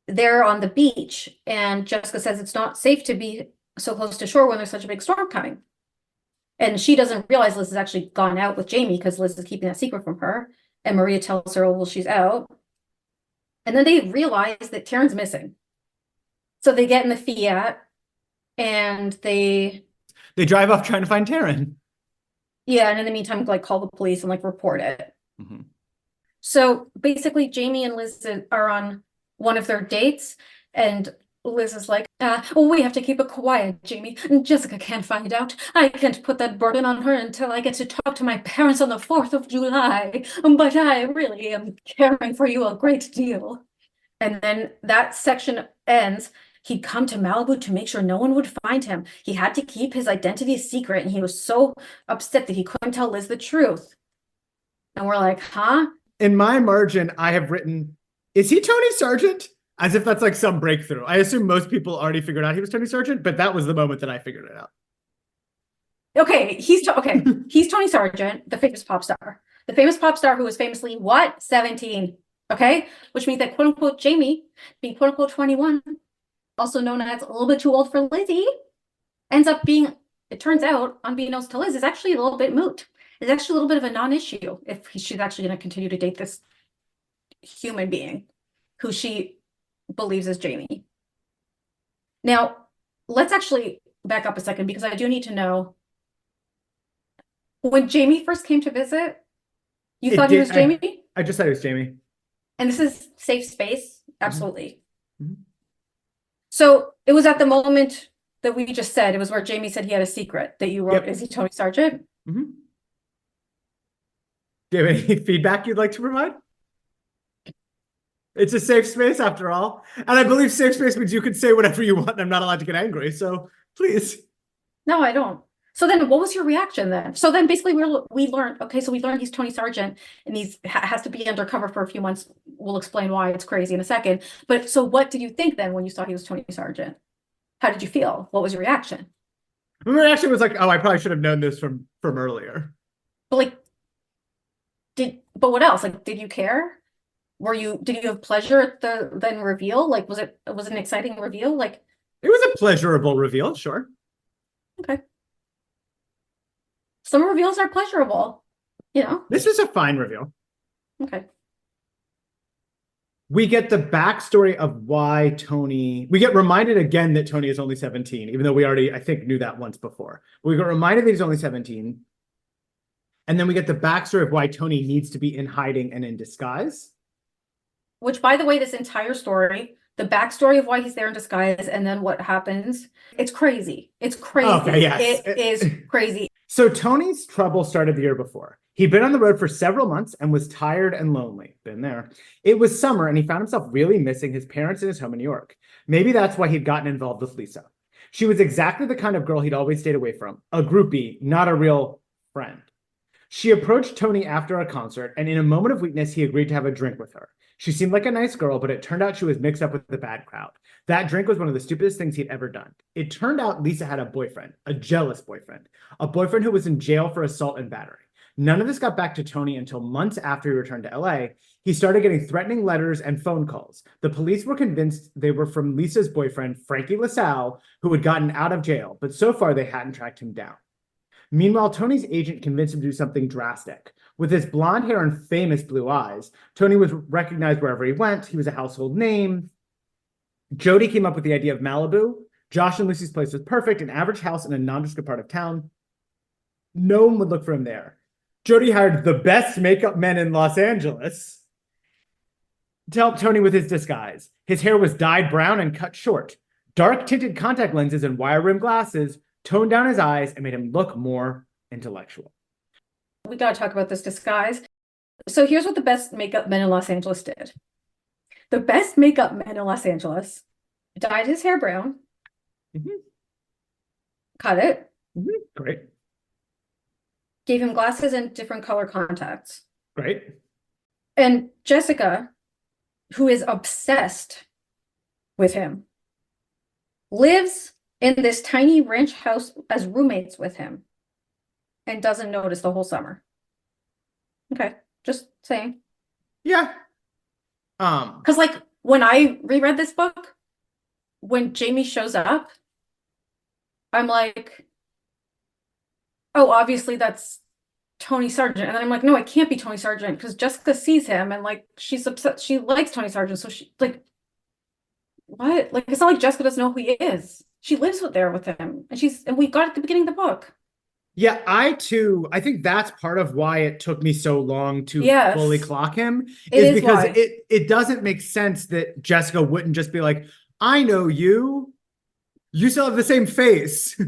they're on the beach. And Jessica says it's not safe to be so close to shore when there's such a big storm coming. And she doesn't realize Liz has actually gone out with Jamie because Liz is keeping that secret from her. And Maria tells her, oh, well, she's out. And then they realize that Taryn's missing. So they get in the Fiat and they drive off trying to find Taryn. Yeah, and in the meantime, like call the police and like report it. Mm-hmm. So basically, Jamie and Liz are on one of their dates, and Liz is like, we have to keep it quiet, Jamie. Jessica can't find out. I can't put that burden on her until I get to talk to my parents on the 4th of July. But I really am caring for you a great deal. And then that section ends. He'd come to Malibu to make sure no one would find him. He had to keep his identity a secret, and he was so upset that he couldn't tell Liz the truth. And we're like, huh? In my margin, I have written, is he Tony Sargent? As if that's like some breakthrough. I assume most people already figured out he was Tony Sargent, but that was the moment that I figured it out. Okay, he's Tony Sargent, the famous pop star. The famous pop star who was famously, what? 17. Okay? Which means that quote unquote Jamie, being quote unquote 21, also known as a little bit too old for Lizzie, ends up being, it turns out, unbeknownst to Liz, is actually a little bit moot. It's actually a little bit of a non-issue if she's actually going to continue to date this human being who she believes is Jamie. Now, let's actually back up a second because I do need to know, when Jamie first came to visit, you thought he was Jamie? I just thought it was Jamie. And this is safe space? Absolutely. Mm-hmm. So it was at the moment that we just said, it was where Jamie said he had a secret that you wrote, Yep. Is he Tony Sargent? Mm-hmm. Do you have any feedback you'd like to provide? It's a safe space after all. And I believe safe space means you can say whatever you want and I'm not allowed to get angry. So please. No, I don't. So then what was your reaction then? So then basically we learned, okay, so we learned he's Tony Sargent and he's has to be undercover for a few months. We'll explain why, it's crazy in a second. But so what did you think then when you saw he was Tony Sargent? How did you feel? What was your reaction? My reaction was like, oh, I probably should have known this from earlier. But like, but what else? Like, did you care? Did you have pleasure at the then reveal? Like, was it an exciting reveal? Like, it was a pleasurable reveal, sure. Okay. Some reveals are pleasurable, This was a fine reveal. Okay. We get the backstory of why we get reminded again that Tony is only 17, even though we already, I think, knew that once before. We got reminded that he's only 17. And then we get the backstory of why Tony needs to be in hiding and in disguise. Which, by the way, this entire story, the backstory of why he's there in disguise and then what happens, it's crazy. It's crazy. Okay, yes. It is crazy. So Tony's trouble started the year before. He'd been on the road for several months and was tired and lonely. Been there. It was summer and he found himself really missing his parents and his home in New York. Maybe that's why he'd gotten involved with Lisa. She was exactly the kind of girl he'd always stayed away from. A groupie, not a real friend. She approached Tony after a concert, and in a moment of weakness, he agreed to have a drink with her. She seemed like a nice girl, but it turned out she was mixed up with the bad crowd. That drink was one of the stupidest things he'd ever done. It turned out Lisa had a boyfriend, a jealous boyfriend, a boyfriend who was in jail for assault and battery. None of this got back to Tony until months after he returned to LA. He started getting threatening letters and phone calls. The police were convinced they were from Lisa's boyfriend, Frankie LaSalle, who had gotten out of jail, but so far they hadn't tracked him down. Meanwhile, Tony's agent convinced him to do something drastic. With his blonde hair and famous blue eyes, Tony was recognized wherever he went. He was a household name. Jody came up with the idea of Malibu. Josh and Lucy's place was perfect, an average house in a nondescript part of town. No one would look for him there. Jody hired the best makeup men in Los Angeles to help Tony with his disguise. His hair was dyed brown and cut short. Dark tinted contact lenses and wire rimmed glasses toned down his eyes and made him look more intellectual. We gotta talk about this disguise. So here's what the best makeup men in Los Angeles did. The best makeup men in Los Angeles dyed his hair brown, cut it, Great. gave him glasses and different color contacts. Great. And Jessica, who is obsessed with him, lives in this tiny ranch house as roommates with him and doesn't notice the whole summer. Okay, just saying. Yeah. Because like when I reread this book, when Jamie shows up, I'm like, oh, obviously that's Tony Sargent. And then I'm like, no, it can't be Tony Sargent because Jessica sees him and like she's upset. She likes Tony Sargent. So she like, what? Like, it's not like Jessica doesn't know who he is. She lives there with him. And we got it at the beginning of the book. Yeah, I think that's part of why it took me so long to fully clock him. It is because why. it doesn't make sense that Jessica wouldn't just be like, I know you. You still have the same face.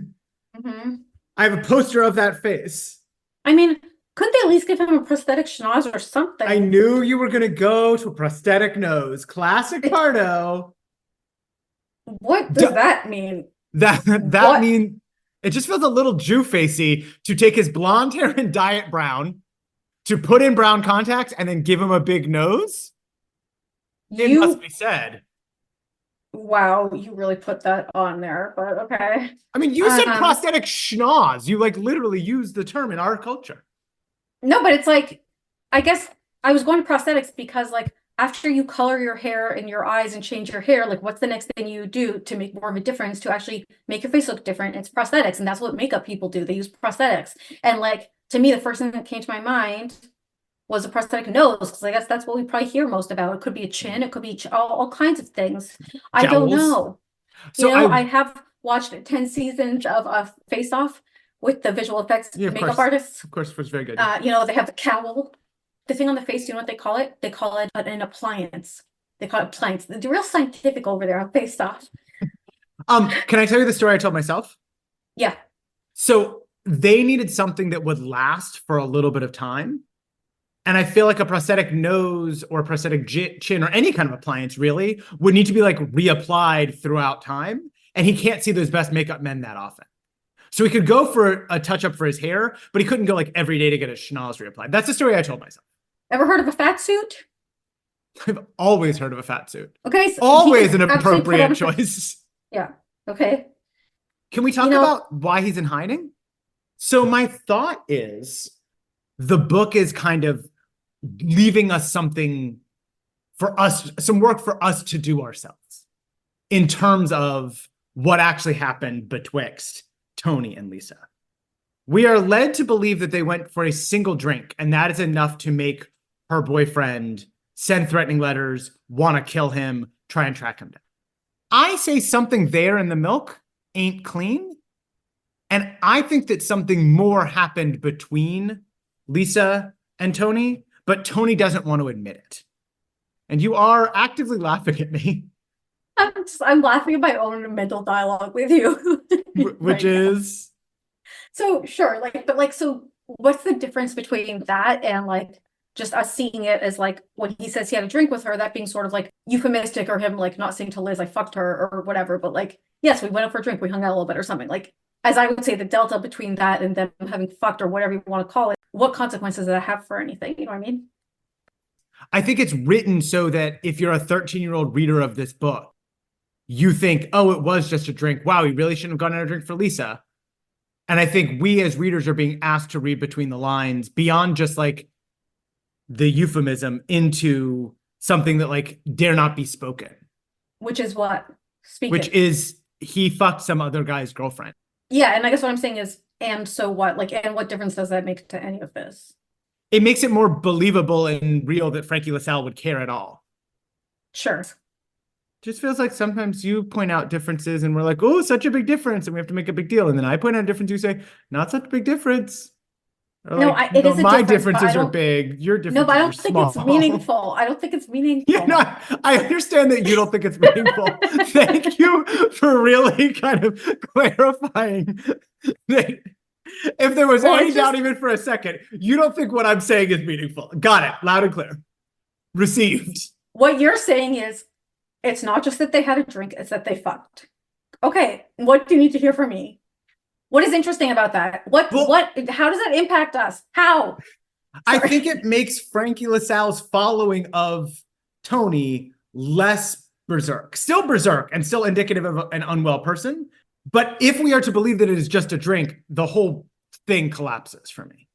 I have a poster of that face. I mean, couldn't they at least give him a prosthetic schnoz or something? I knew you were gonna go to a prosthetic nose. Classic Pardo. What does that mean? That mean it just feels a little Jew-facey to take his blonde hair and dye it brown, to put in brown contacts and then give him a big nose. It must be said. Wow, you really put that on there, but okay. I mean, you said prosthetic schnoz. You like literally used the term in our culture. No, but it's like, I guess I was going to prosthetics because like after you color your hair and your eyes and change your hair, like what's the next thing you do to make more of a difference to actually make your face look different? It's prosthetics. And that's what makeup people do. They use prosthetics. And like, to me, the first thing that came to my mind was a prosthetic nose, because I guess that's what we probably hear most about. It could be a chin, it could be all kinds of things. I don't know. So I have watched 10 seasons of Face Off with the visual effects makeup artists. Of course, it was very good. They have the cowl, the thing on the face. You know what they call it? They call it an appliance. They call it appliance. They're real scientific over there on Face Off. Can I tell you the story I told myself? Yeah. So they needed something that would last for a little bit of time. And I feel like a prosthetic nose or prosthetic chin or any kind of appliance really would need to be like reapplied throughout time. And he can't see those best makeup men that often. So he could go for a touch up for his hair, but he couldn't go like every day to get a schnoz reapplied. That's the story I told myself. Ever heard of a fat suit? I've always heard of a fat suit. Okay. So always an appropriate choice. Yeah. Okay. Can we talk about why he's in hiding? So my thought is the book is kind of leaving us something for us, some work for us to do ourselves in terms of what actually happened betwixt Tony and Lisa. We are led to believe that they went for a single drink, and that is enough to make her boyfriend send threatening letters, want to kill him, try and track him down. I say something there in the milk ain't clean. And I think that something more happened between Lisa and Tony, but Tony doesn't want to admit it. And you are actively laughing at me. I'm laughing at my own mental dialogue with you. Which is? So sure, so what's the difference between that and like just us seeing it as like when he says he had a drink with her, that being sort of like euphemistic, or him like not saying to Liz, I fucked her or whatever, but like, yes, we went out for a drink, we hung out a little bit or something. Like, as I would say, the delta between that and them having fucked or whatever you want to call it, what consequences does that have for anything? You know what I mean? I think it's written so that if you're a 13-year-old reader of this book, you think, oh, it was just a drink. Wow, he really shouldn't have gone out a drink for Lisa. And I think we as readers are being asked to read between the lines beyond just like the euphemism into something that like dare not be spoken. Which is what? Which is he fucked some other guy's girlfriend. Yeah, and I guess what I'm saying is, and so what? Like, and what difference does that make to any of this? It makes it more believable and real that Frankie LaSalle would care at all. Sure. Just feels like sometimes you point out differences and we're like, oh, such a big difference, and we have to make a big deal. And then I point out a difference, you say, not such a big difference. Or No, like, it is a my difference, differences are big, your differences No, but I are don't think small. it's meaningful. I don't think it's meaningful. Yeah, no, I understand that you don't think it's meaningful. Thank you for really kind of clarifying that if there was any doubt even for a second, you don't think what I'm saying is meaningful. Got it. Loud and clear. Received. What you're saying is, it's not just that they had a drink, it's that they fucked. Okay, what do you need to hear from me? What is interesting about that? How does that impact us? How? I think it makes Frankie LaSalle's following of Tony less berserk. Still berserk and still indicative of an unwell person. But if we are to believe that it is just a drink, the whole thing collapses for me.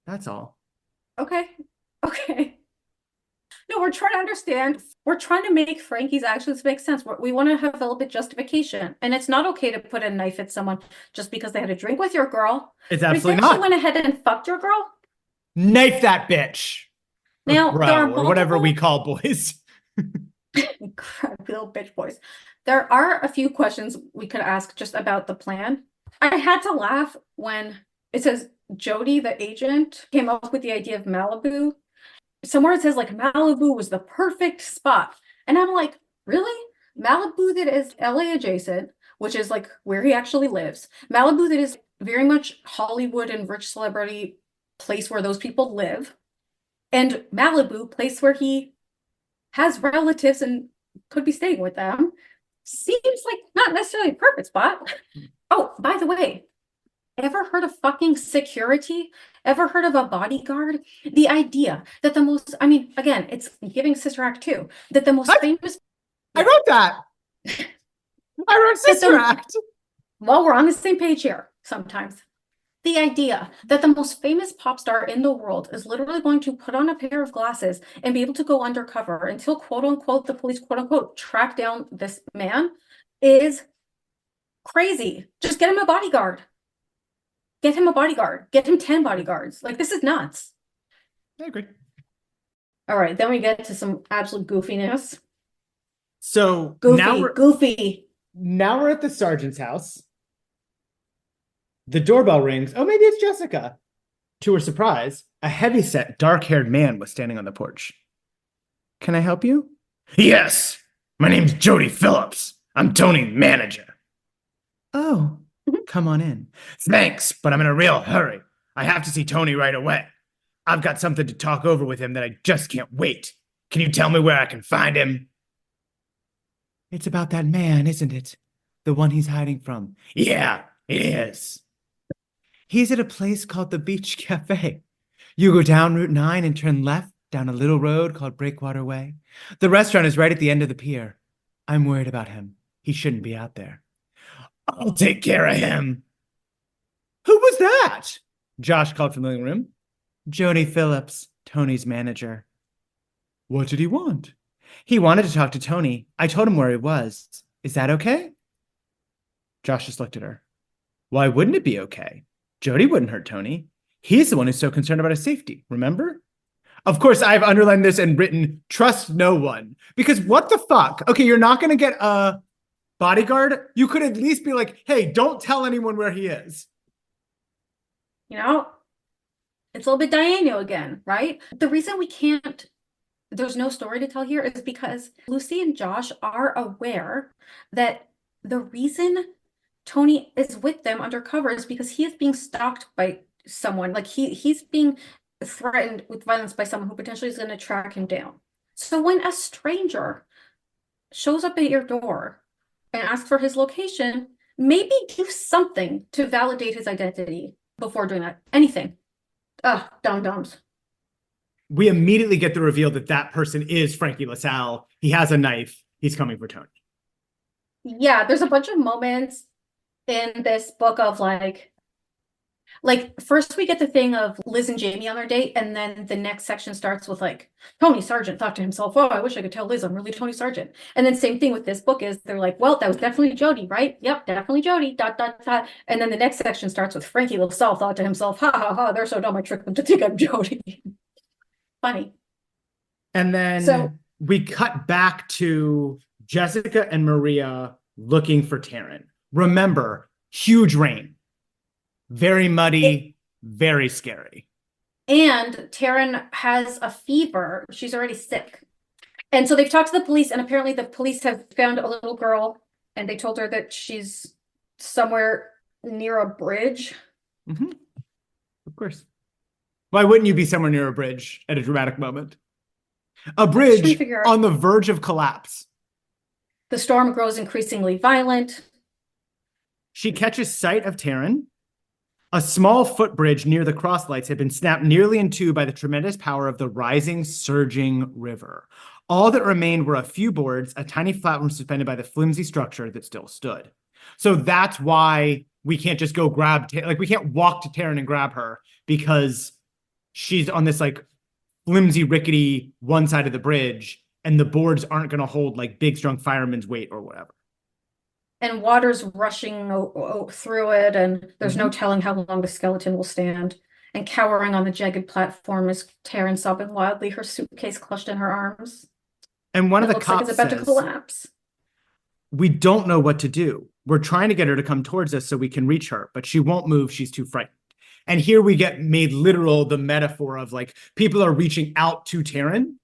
That's all. Okay. No, we're trying to understand. We're trying to make Frankie's actions make sense. We want to have a little bit justification. And it's not okay to put a knife at someone just because they had a drink with your girl. It's absolutely not. She went ahead and fucked your girl. Knife that bitch. Now, bro, or whatever we call boys. Little bitch boys. There are a few questions we could ask just about the plan. I had to laugh when it says Jody, the agent, came up with the idea of Malibu. Somewhere it says like Malibu was the perfect spot. And I'm like, really? Malibu that is LA adjacent, which is like where he actually lives. Malibu that is very much Hollywood and rich celebrity place where those people live. And Malibu, place where he has relatives and could be staying with them. Seems like not necessarily a perfect spot. Oh, by the way, ever heard of fucking security? Ever heard of a bodyguard? The idea that the most, I mean, again, it's giving Sister Act 2, that the most famous. I wrote that. I wrote Sister Act. Well, we're on the same page here sometimes. The idea that the most famous pop star in the world is literally going to put on a pair of glasses and be able to go undercover until quote unquote the police quote unquote track down this man is crazy. Just get him a bodyguard. Get him a bodyguard. Get him 10 bodyguards. Like, this is nuts. I agree. All right, then we get to some absolute goofiness. So goofy. Now we're at the sergeant's house. The doorbell rings. Oh, maybe it's Jessica. To her surprise, a heavyset, dark-haired man was standing on the porch. Can I help you? Yes. My name's Jody Phillips. I'm Tony's manager. Oh, come on in. Thanks, but I'm in a real hurry. I have to see Tony right away. I've got something to talk over with him that I just can't wait. Can you tell me where I can find him? It's about that man, isn't it? The one he's hiding from. Yeah, it is. He's at a place called the Beach Cafe. You go down Route 9 and turn left down a little road called Breakwater Way. The restaurant is right at the end of the pier. I'm worried about him. He shouldn't be out there. I'll take care of him. Who was that? Josh called from the living room. Jody Phillips, Tony's manager. What did he want? He wanted to talk to Tony. I told him where he was. Is that okay? Josh just looked at her. Why wouldn't it be okay? Jody wouldn't hurt Tony. He's the one who's so concerned about his safety, remember? Of course, I've underlined this and written, trust no one. Because what the fuck? Okay, you're not going to get a bodyguard. You could at least be like, hey, don't tell anyone where he is. You know, it's a little bit Diana again, right? The reason we can't, there's no story to tell here is because Lucy and Josh are aware that the reason Tony is with them undercover is because he is being stalked by someone. Like he's being threatened with violence by someone who potentially is going to track him down. So when a stranger shows up at your door and asks for his location, maybe do something to validate his identity before doing that. Anything. Dum-dums. we immediately get the reveal that that person is Frankie LaSalle. He has a knife. He's coming for Tony. Yeah, there's a bunch of moments in this book of like first we get the thing of Liz and Jamie on their date, and then the next section starts with like Tony Sargent thought to himself, oh, I wish I could tell Liz I'm really Tony Sargent. And then same thing with this book is they're like, well, that was definitely Jody, right? Yep, definitely Jody, dot, dot, dot. And then the next section starts with Frankie LaSalle thought to himself, ha ha ha, they're so dumb I tricked them to think I'm Jody. Funny. And then So- we cut back to Jessica and Maria looking for Taryn. Remember, huge rain. Very muddy, very scary. And Taryn has a fever. She's already sick. And so they've talked to the police, and apparently the police have found a little girl, and they told her that she's somewhere near a bridge. Mm-hmm. Of course. Why wouldn't you be somewhere near a bridge at a dramatic moment? A bridge on the verge of collapse. The storm grows increasingly violent. She catches sight of Taryn. A small footbridge near the crosslights had been snapped nearly in two by the tremendous power of the rising, surging river. All that remained were a few boards, a tiny platform suspended by the flimsy structure that still stood. So that's why we can't just go grab, like we can't walk to Taryn and grab her because she's on this like flimsy, rickety one side of the bridge, and the boards aren't going to hold like big, strong fireman's weight or whatever. And water's rushing through it, and there's no telling how long the skeleton will stand. And cowering on the jagged platform is Taryn sobbing wildly, her suitcase clutched in her arms. And one of the looks like cops it's about to collapse. We don't know what to do. We're trying to get her to come towards us so we can reach her, but she won't move. She's too frightened. And here we get made literal the metaphor of like people are reaching out to Taryn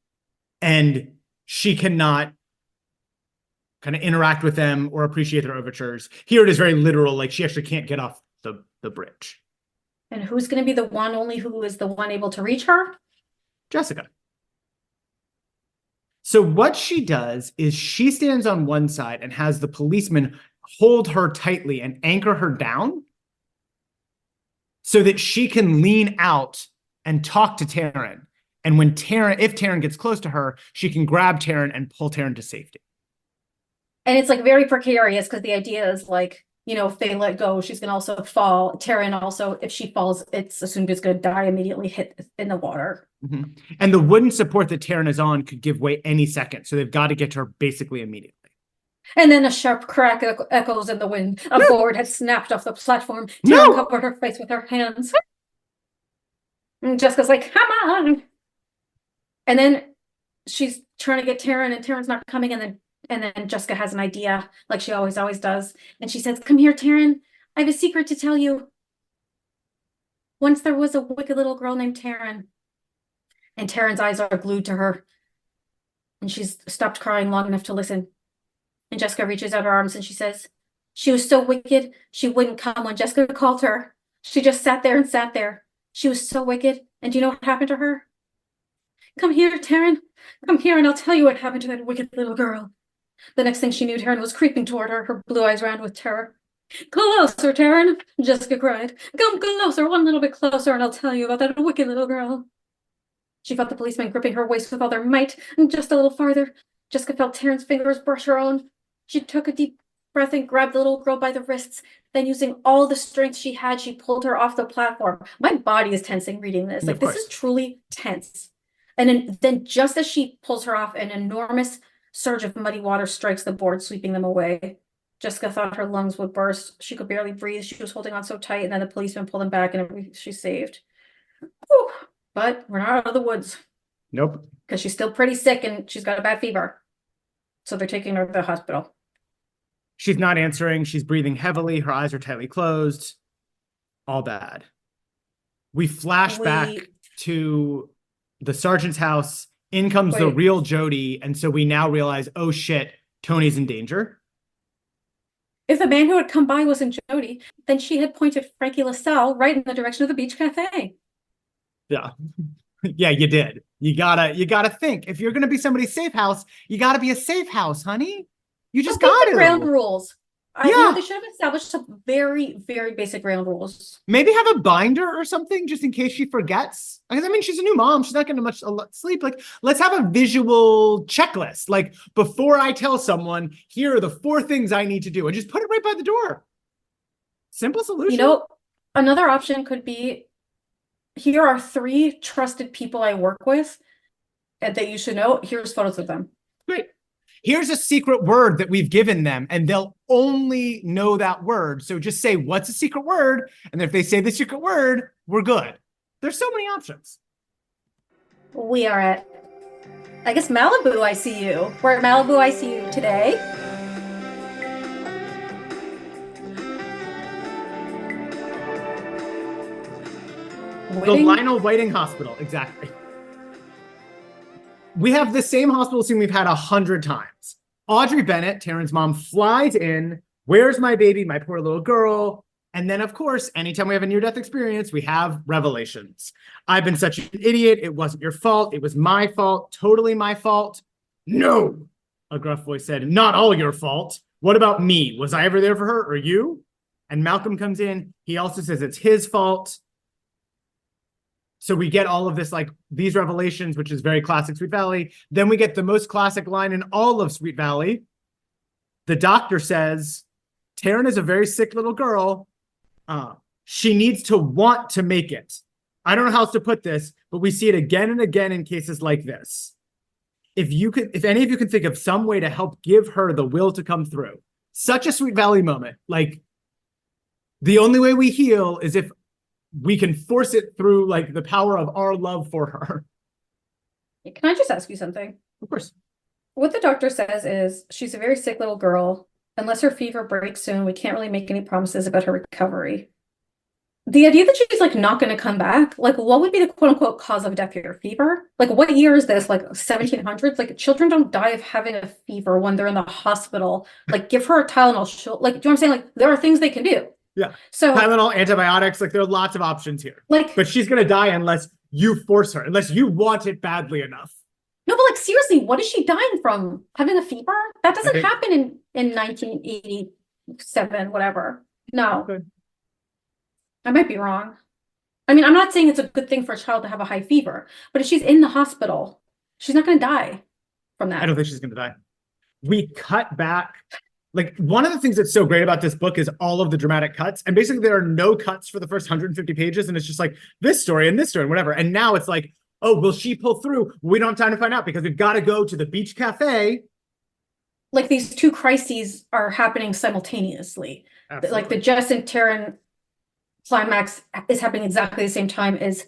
and she cannot kind of interact with them or appreciate their overtures. Here it is very literal, like she actually can't get off the bridge. And who's going to be the one, only who is the one able to reach her? Jessica. So what she does is she stands on one side and has the policeman hold her tightly and anchor her down so that she can lean out and talk to Taryn. And when if Taryn gets close to her, she can grab Taryn and pull Taryn to safety. And it's like very precarious because the idea is like, you know, if they let go, she's going to also fall. Taryn also, if she falls, it's assumed it's going to die immediately, hit in the water. Mm-hmm. And the wooden support that Taryn is on could give way any second. So they've got to get to her basically immediately. And then a sharp crack echoes in the wind. A board had snapped off the platform. Taryn covered her face with her hands. And Jessica's like, come on. And then she's trying to get Taryn, and Taryn's not coming. And then Jessica has an idea, like she always does. And she says, come here, Taryn. I have a secret to tell you. Once there was a wicked little girl named Taryn. And Taryn's eyes are glued to her. And she's stopped crying long enough to listen. And Jessica reaches out her arms and she says, she was so wicked, she wouldn't come when Jessica called her. She just sat there and sat there. She was so wicked. And do you know what happened to her? Come here, Taryn. Come here and I'll tell you what happened to that wicked little girl. The next thing she knew, Taryn was creeping toward her, her blue eyes round with terror. Closer, Taryn, Jessica cried. Come closer, one little bit closer, and I'll tell you about that wicked little girl. She felt the policeman gripping her waist with all their might, and just a little farther. Jessica felt Taryn's fingers brush her own. She took a deep breath and grabbed the little girl by the wrists. Then, using all the strength she had, she pulled her off the platform. My body is tensing reading this. Like, this is truly tense. And then just as she pulls her off, an enormous surge of muddy water strikes the board, sweeping them away. Jessica thought her lungs would burst. She could barely breathe. She was holding on so tight, and then the policeman pulled them back, and she's saved. Whew. But we're not out of the woods. Nope. Because she's still pretty sick, and she's got a bad fever. So they're taking her to the hospital. She's not answering. She's breathing heavily. Her eyes are tightly closed. All bad. We flash back to the sergeant's house. In comes the real Jody, and so we now realize, oh shit, Tony's in danger. If the man who had come by wasn't Jody, then she had pointed Frankie LaSalle right in the direction of the beach cafe. Yeah. Yeah, you did. You gotta think. If you're gonna be somebody's safe house, you gotta be a safe house, honey. You just gotta. Ground rules. Yeah. They should have established some very, very basic ground rules. Maybe have a binder or something just in case she forgets. Because I mean, she's a new mom. She's not getting a lot sleep. Like, let's have a visual checklist. Like, before I tell someone, here are the 4 things I need to do, and just put it right by the door. Simple solution. You know, another option could be, here are 3 trusted people I work with that you should know. Here's photos of them. Great. Here's a secret word that we've given them, and they'll only know that word. So just say, what's a secret word? And if they say the secret word, we're good. There's so many options. We are at, I guess, Malibu ICU. We're at Malibu ICU today. The Lionel Whiting Hospital, exactly. We have the same hospital scene we've had 100 times. Audrey Bennett, Taryn's mom, flies in. Where's my baby? My poor little girl. And then, of course, anytime we have a near-death experience, we have revelations. I've been such an idiot. It wasn't your fault. It was my fault. Totally my fault. No, a gruff voice said, not all your fault. What about me? Was I ever there for her or you? And Malcolm comes in. He also says it's his fault. So we get all of this, like, these revelations, which is very classic Sweet Valley. Then we get the most classic line in all of Sweet Valley. The doctor says, Taryn is a very sick little girl. She needs to want to make it. I don't know how else to put this, but we see it again and again in cases like this. If any of you can think of some way to help give her the will to come through, such a Sweet Valley moment. Like, the only way we heal is if we can force it through, like, the power of our love for her. Can I just ask you something? Of course. What the doctor says is she's a very sick little girl. Unless her fever breaks soon, we can't really make any promises about her recovery. The idea that she's, like, not going to come back, like, what would be the quote-unquote cause of death here? Fever? Like, what year is this? Like, 1700s? Like, children don't die of having a fever when they're in the hospital. Like, give her a Tylenol. Like, do you know what I'm saying? Like, there are things they can do. Yeah. So Tylenol, antibiotics, like, there are lots of options here. Like, but she's going to die unless you force her, unless you want it badly enough. No, but, like, seriously, what is she dying from? Having a fever? That doesn't happen in 1987, whatever. No. Okay. I might be wrong. I mean, I'm not saying it's a good thing for a child to have a high fever, but if she's in the hospital, she's not going to die from that. I don't think she's going to die. We cut back. Like, one of the things that's so great about this book is all of the dramatic cuts. And basically there are no cuts for the first 150 pages. And it's just like this story and whatever. And now it's like, oh, will she pull through? We don't have time to find out because we've got to go to the beach cafe. Like, these 2 crises are happening simultaneously. Absolutely. Like, the Jess and Taryn climax is happening exactly the same time as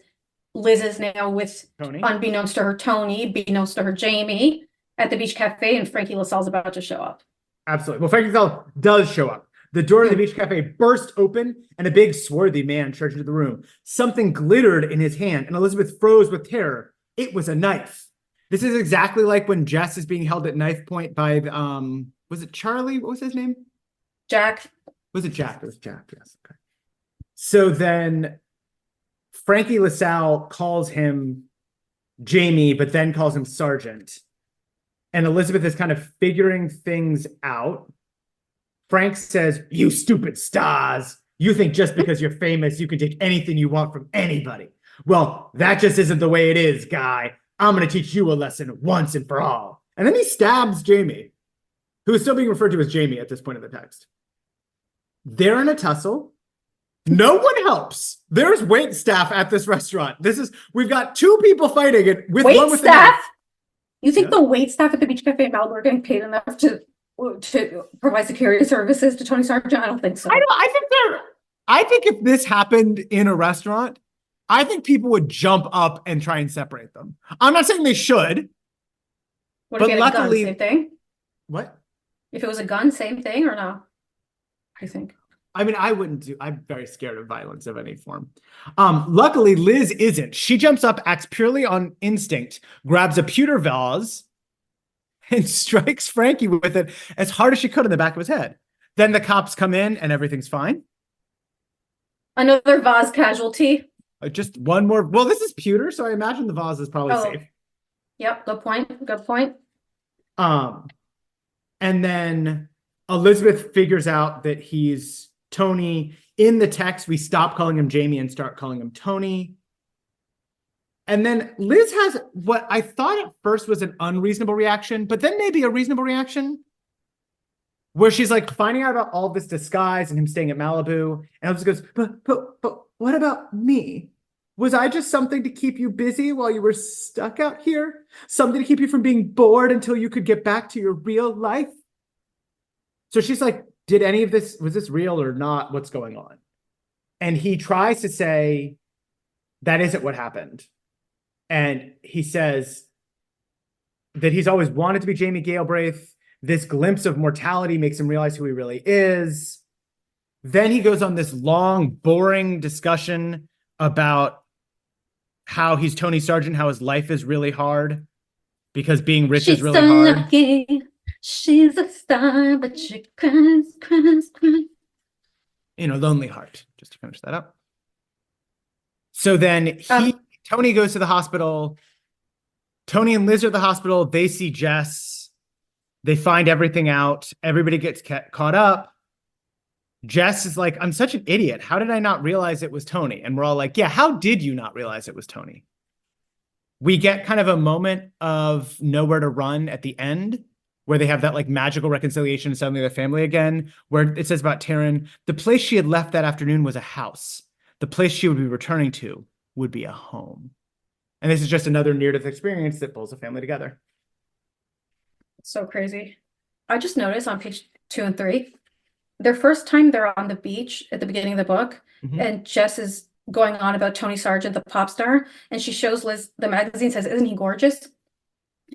Liz is now with Tony. Unbeknownst to her, Tony, beknownst to her, Jamie, at the beach cafe, and Frankie LaSalle's about to show up. Absolutely. Well, Frankie LaSalle does show up. The door to the beach cafe burst open, and a big swarthy man charged into the room. Something glittered in his hand, and Elizabeth froze with terror. It was a knife. This is exactly like when Jess is being held at knife point by, was it Charlie? What was his name? Jack. Was it Jack? It was Jack, yes. Okay. So then Frankie LaSalle calls him Jamie, but then calls him Sergeant. And Elizabeth is kind of figuring things out. Frank says, you stupid stars. You think just because you're famous, you can take anything you want from anybody. Well, that just isn't the way it is, guy. I'm going to teach you a lesson once and for all. And then he stabs Jamie, who is still being referred to as Jamie at this point in the text. They're in a tussle. No one helps. There's wait staff at this restaurant. We've got 2 people fighting it with Wait one with staff? You think the wait staff at the beach cafe in Malibu are getting paid enough to provide security services to Tony Sargent? I don't think so. I think if this happened in a restaurant, I think people would jump up and try and separate them. I'm not saying they should. What if but you had a gun, luckily- same thing? What? If it was a gun, same thing or no? I think. I mean, I'm very scared of violence of any form. Luckily, Liz isn't. She jumps up, acts purely on instinct, grabs a pewter vase, and strikes Frankie with it as hard as she could in the back of his head. Then the cops come in and everything's fine. Another vase casualty. Just one more. Well, this is pewter, so I imagine the vase is probably safe. Yep, good point. Good point. And then Elizabeth figures out that he's Tony. In the text, we stop calling him Jamie and start calling him Tony. And then Liz has what I thought at first was an unreasonable reaction, but then maybe a reasonable reaction, where she's like finding out about all this disguise and him staying at Malibu. And Elizabeth goes, but what about me? Was I just something to keep you busy while you were stuck out here? Something to keep you from being bored until you could get back to your real life? So she's like, did any of this, was this real or not? What's going on? And he tries to say, that isn't what happened. And he says that he's always wanted to be Jamie Galbraith. This glimpse of mortality makes him realize who he really is. Then he goes on this long, boring discussion about how he's Tony Sargent, how his life is really hard because being rich is really hard. Lucky. She's a star, but she cries. Lonely heart, just to finish that up. So then Tony goes to the hospital. Tony and Liz are at the hospital. They see Jess. They find everything out. Everybody gets caught up. Jess is like, I'm such an idiot. How did I not realize it was Tony? And we're all like, yeah, how did you not realize it was Tony? We get kind of a moment of nowhere to run at the end where they have that like magical reconciliation and suddenly they're family again, where it says about Taryn, the place she had left that afternoon was a house. The place she would be returning to would be a home. And this is just another near-death experience that pulls a family together. So crazy. I just noticed on page 2 and 3, their first time they're on the beach at the beginning of the book, and Jess is going on about Tony Sargent, the pop star, and she shows Liz the magazine, says, isn't he gorgeous?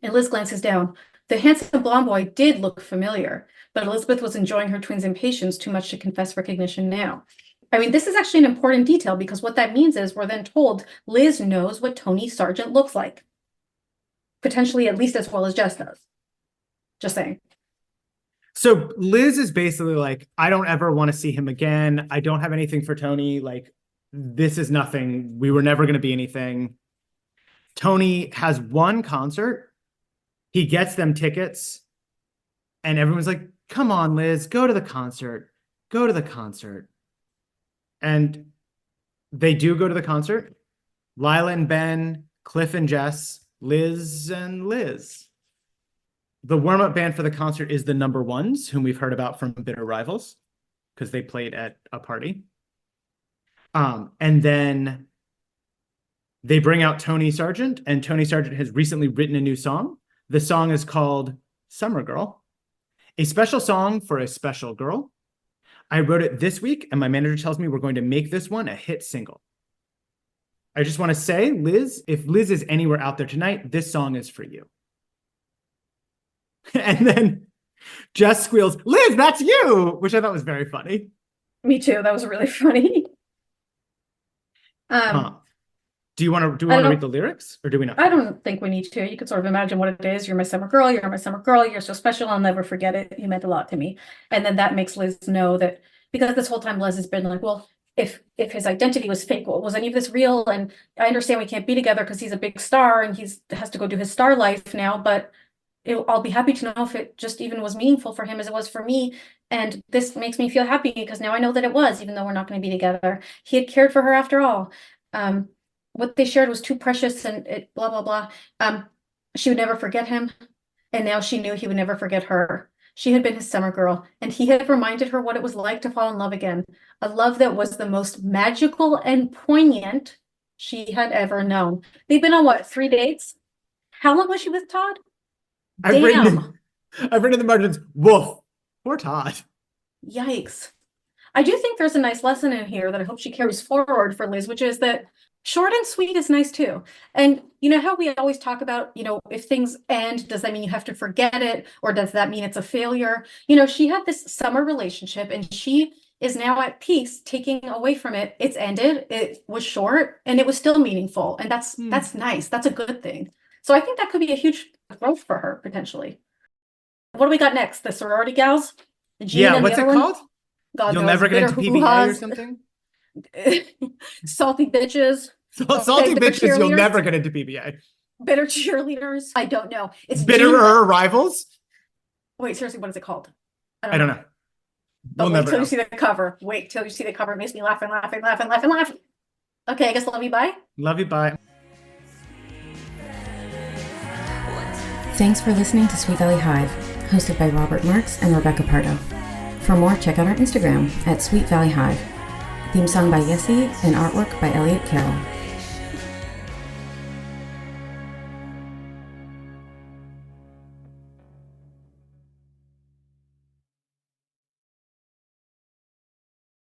And Liz glances down. The handsome blonde boy did look familiar, but Elizabeth was enjoying her twin's impatience too much to confess recognition now. I mean, this is actually an important detail because what that means is we're then told Liz knows what Tony Sargent looks like. Potentially at least as well as Jess does. Just saying. So Liz is basically like, I don't ever want to see him again. I don't have anything for Tony. Like, this is nothing. We were never going to be anything. Tony has one concert. He gets them tickets. And everyone's like, come on, Liz, go to the concert. Go to the concert. And they do go to the concert. Lila and Ben, Cliff and Jess, Liz and Liz. The warm-up band for the concert is the Number Ones, whom we've heard about from Bitter Rivals, because they played at a party. And then they bring out Tony Sargent, and Tony Sargent has recently written a new song. The song is called Summer Girl, a special song for a special girl. I wrote it this week, and my manager tells me we're going to make this one a hit single. I just want to say, Liz, if Liz is anywhere out there tonight, this song is for you. And then Jess squeals, Liz, that's you, which I thought was very funny. Me too. That was really funny. Do you want to read the lyrics or do we not? I don't think we need to. You could sort of imagine what it is. You're my summer girl. You're my summer girl. You're so special. I'll never forget it. You meant a lot to me. And then that makes Liz know that, because this whole time Liz has been like, well, if his identity was fake, was any of this real? And I understand we can't be together because he's a big star and has to go do his star life now, but I'll be happy to know if it just even was meaningful for him as it was for me. And this makes me feel happy because now I know that it was, even though we're not going to be together. He had cared for her after all. What they shared was too precious and it, blah, blah, blah. She would never forget him. And now she knew he would never forget her. She had been his summer girl, and he had reminded her what it was like to fall in love again. A love that was the most magical and poignant she had ever known. They've been on what, 3 dates? How long was she with Todd? I've written in the margins, woof, poor Todd. Yikes. I do think there's a nice lesson in here that I hope she carries forward for Liz, which is that short and sweet is nice too. And you know how we always talk about, if things end, does that mean you have to forget it? Or does that mean it's a failure? She had this summer relationship and she is now at peace taking away from it. It's ended. It was short and it was still meaningful. And that's nice. That's a good thing. So I think that could be a huge growth for her potentially. What do we got next? The sorority gals? Yeah, what's it called? God You'll knows, never get into bitter PBA or hoo-has. something? Salty bitches. Salty bitter bitches, you'll cheerleaders. never get into PBA. Bitter cheerleaders. I don't know. It's Bitterer rivals? Wait, seriously, what is it called? I don't know. But We'll wait never till know. you see the cover. Wait till you see the cover. It makes me laugh and laugh and laugh and laugh and laugh. Okay, I guess love you. Bye. Love you. Bye. Thanks for listening to Sweet Valley Hive, hosted by Robert Marks and Rebecca Pardo. For more, check out our Instagram at Sweet Valley Hive. Theme song by Yessie and artwork by Elliot Carroll.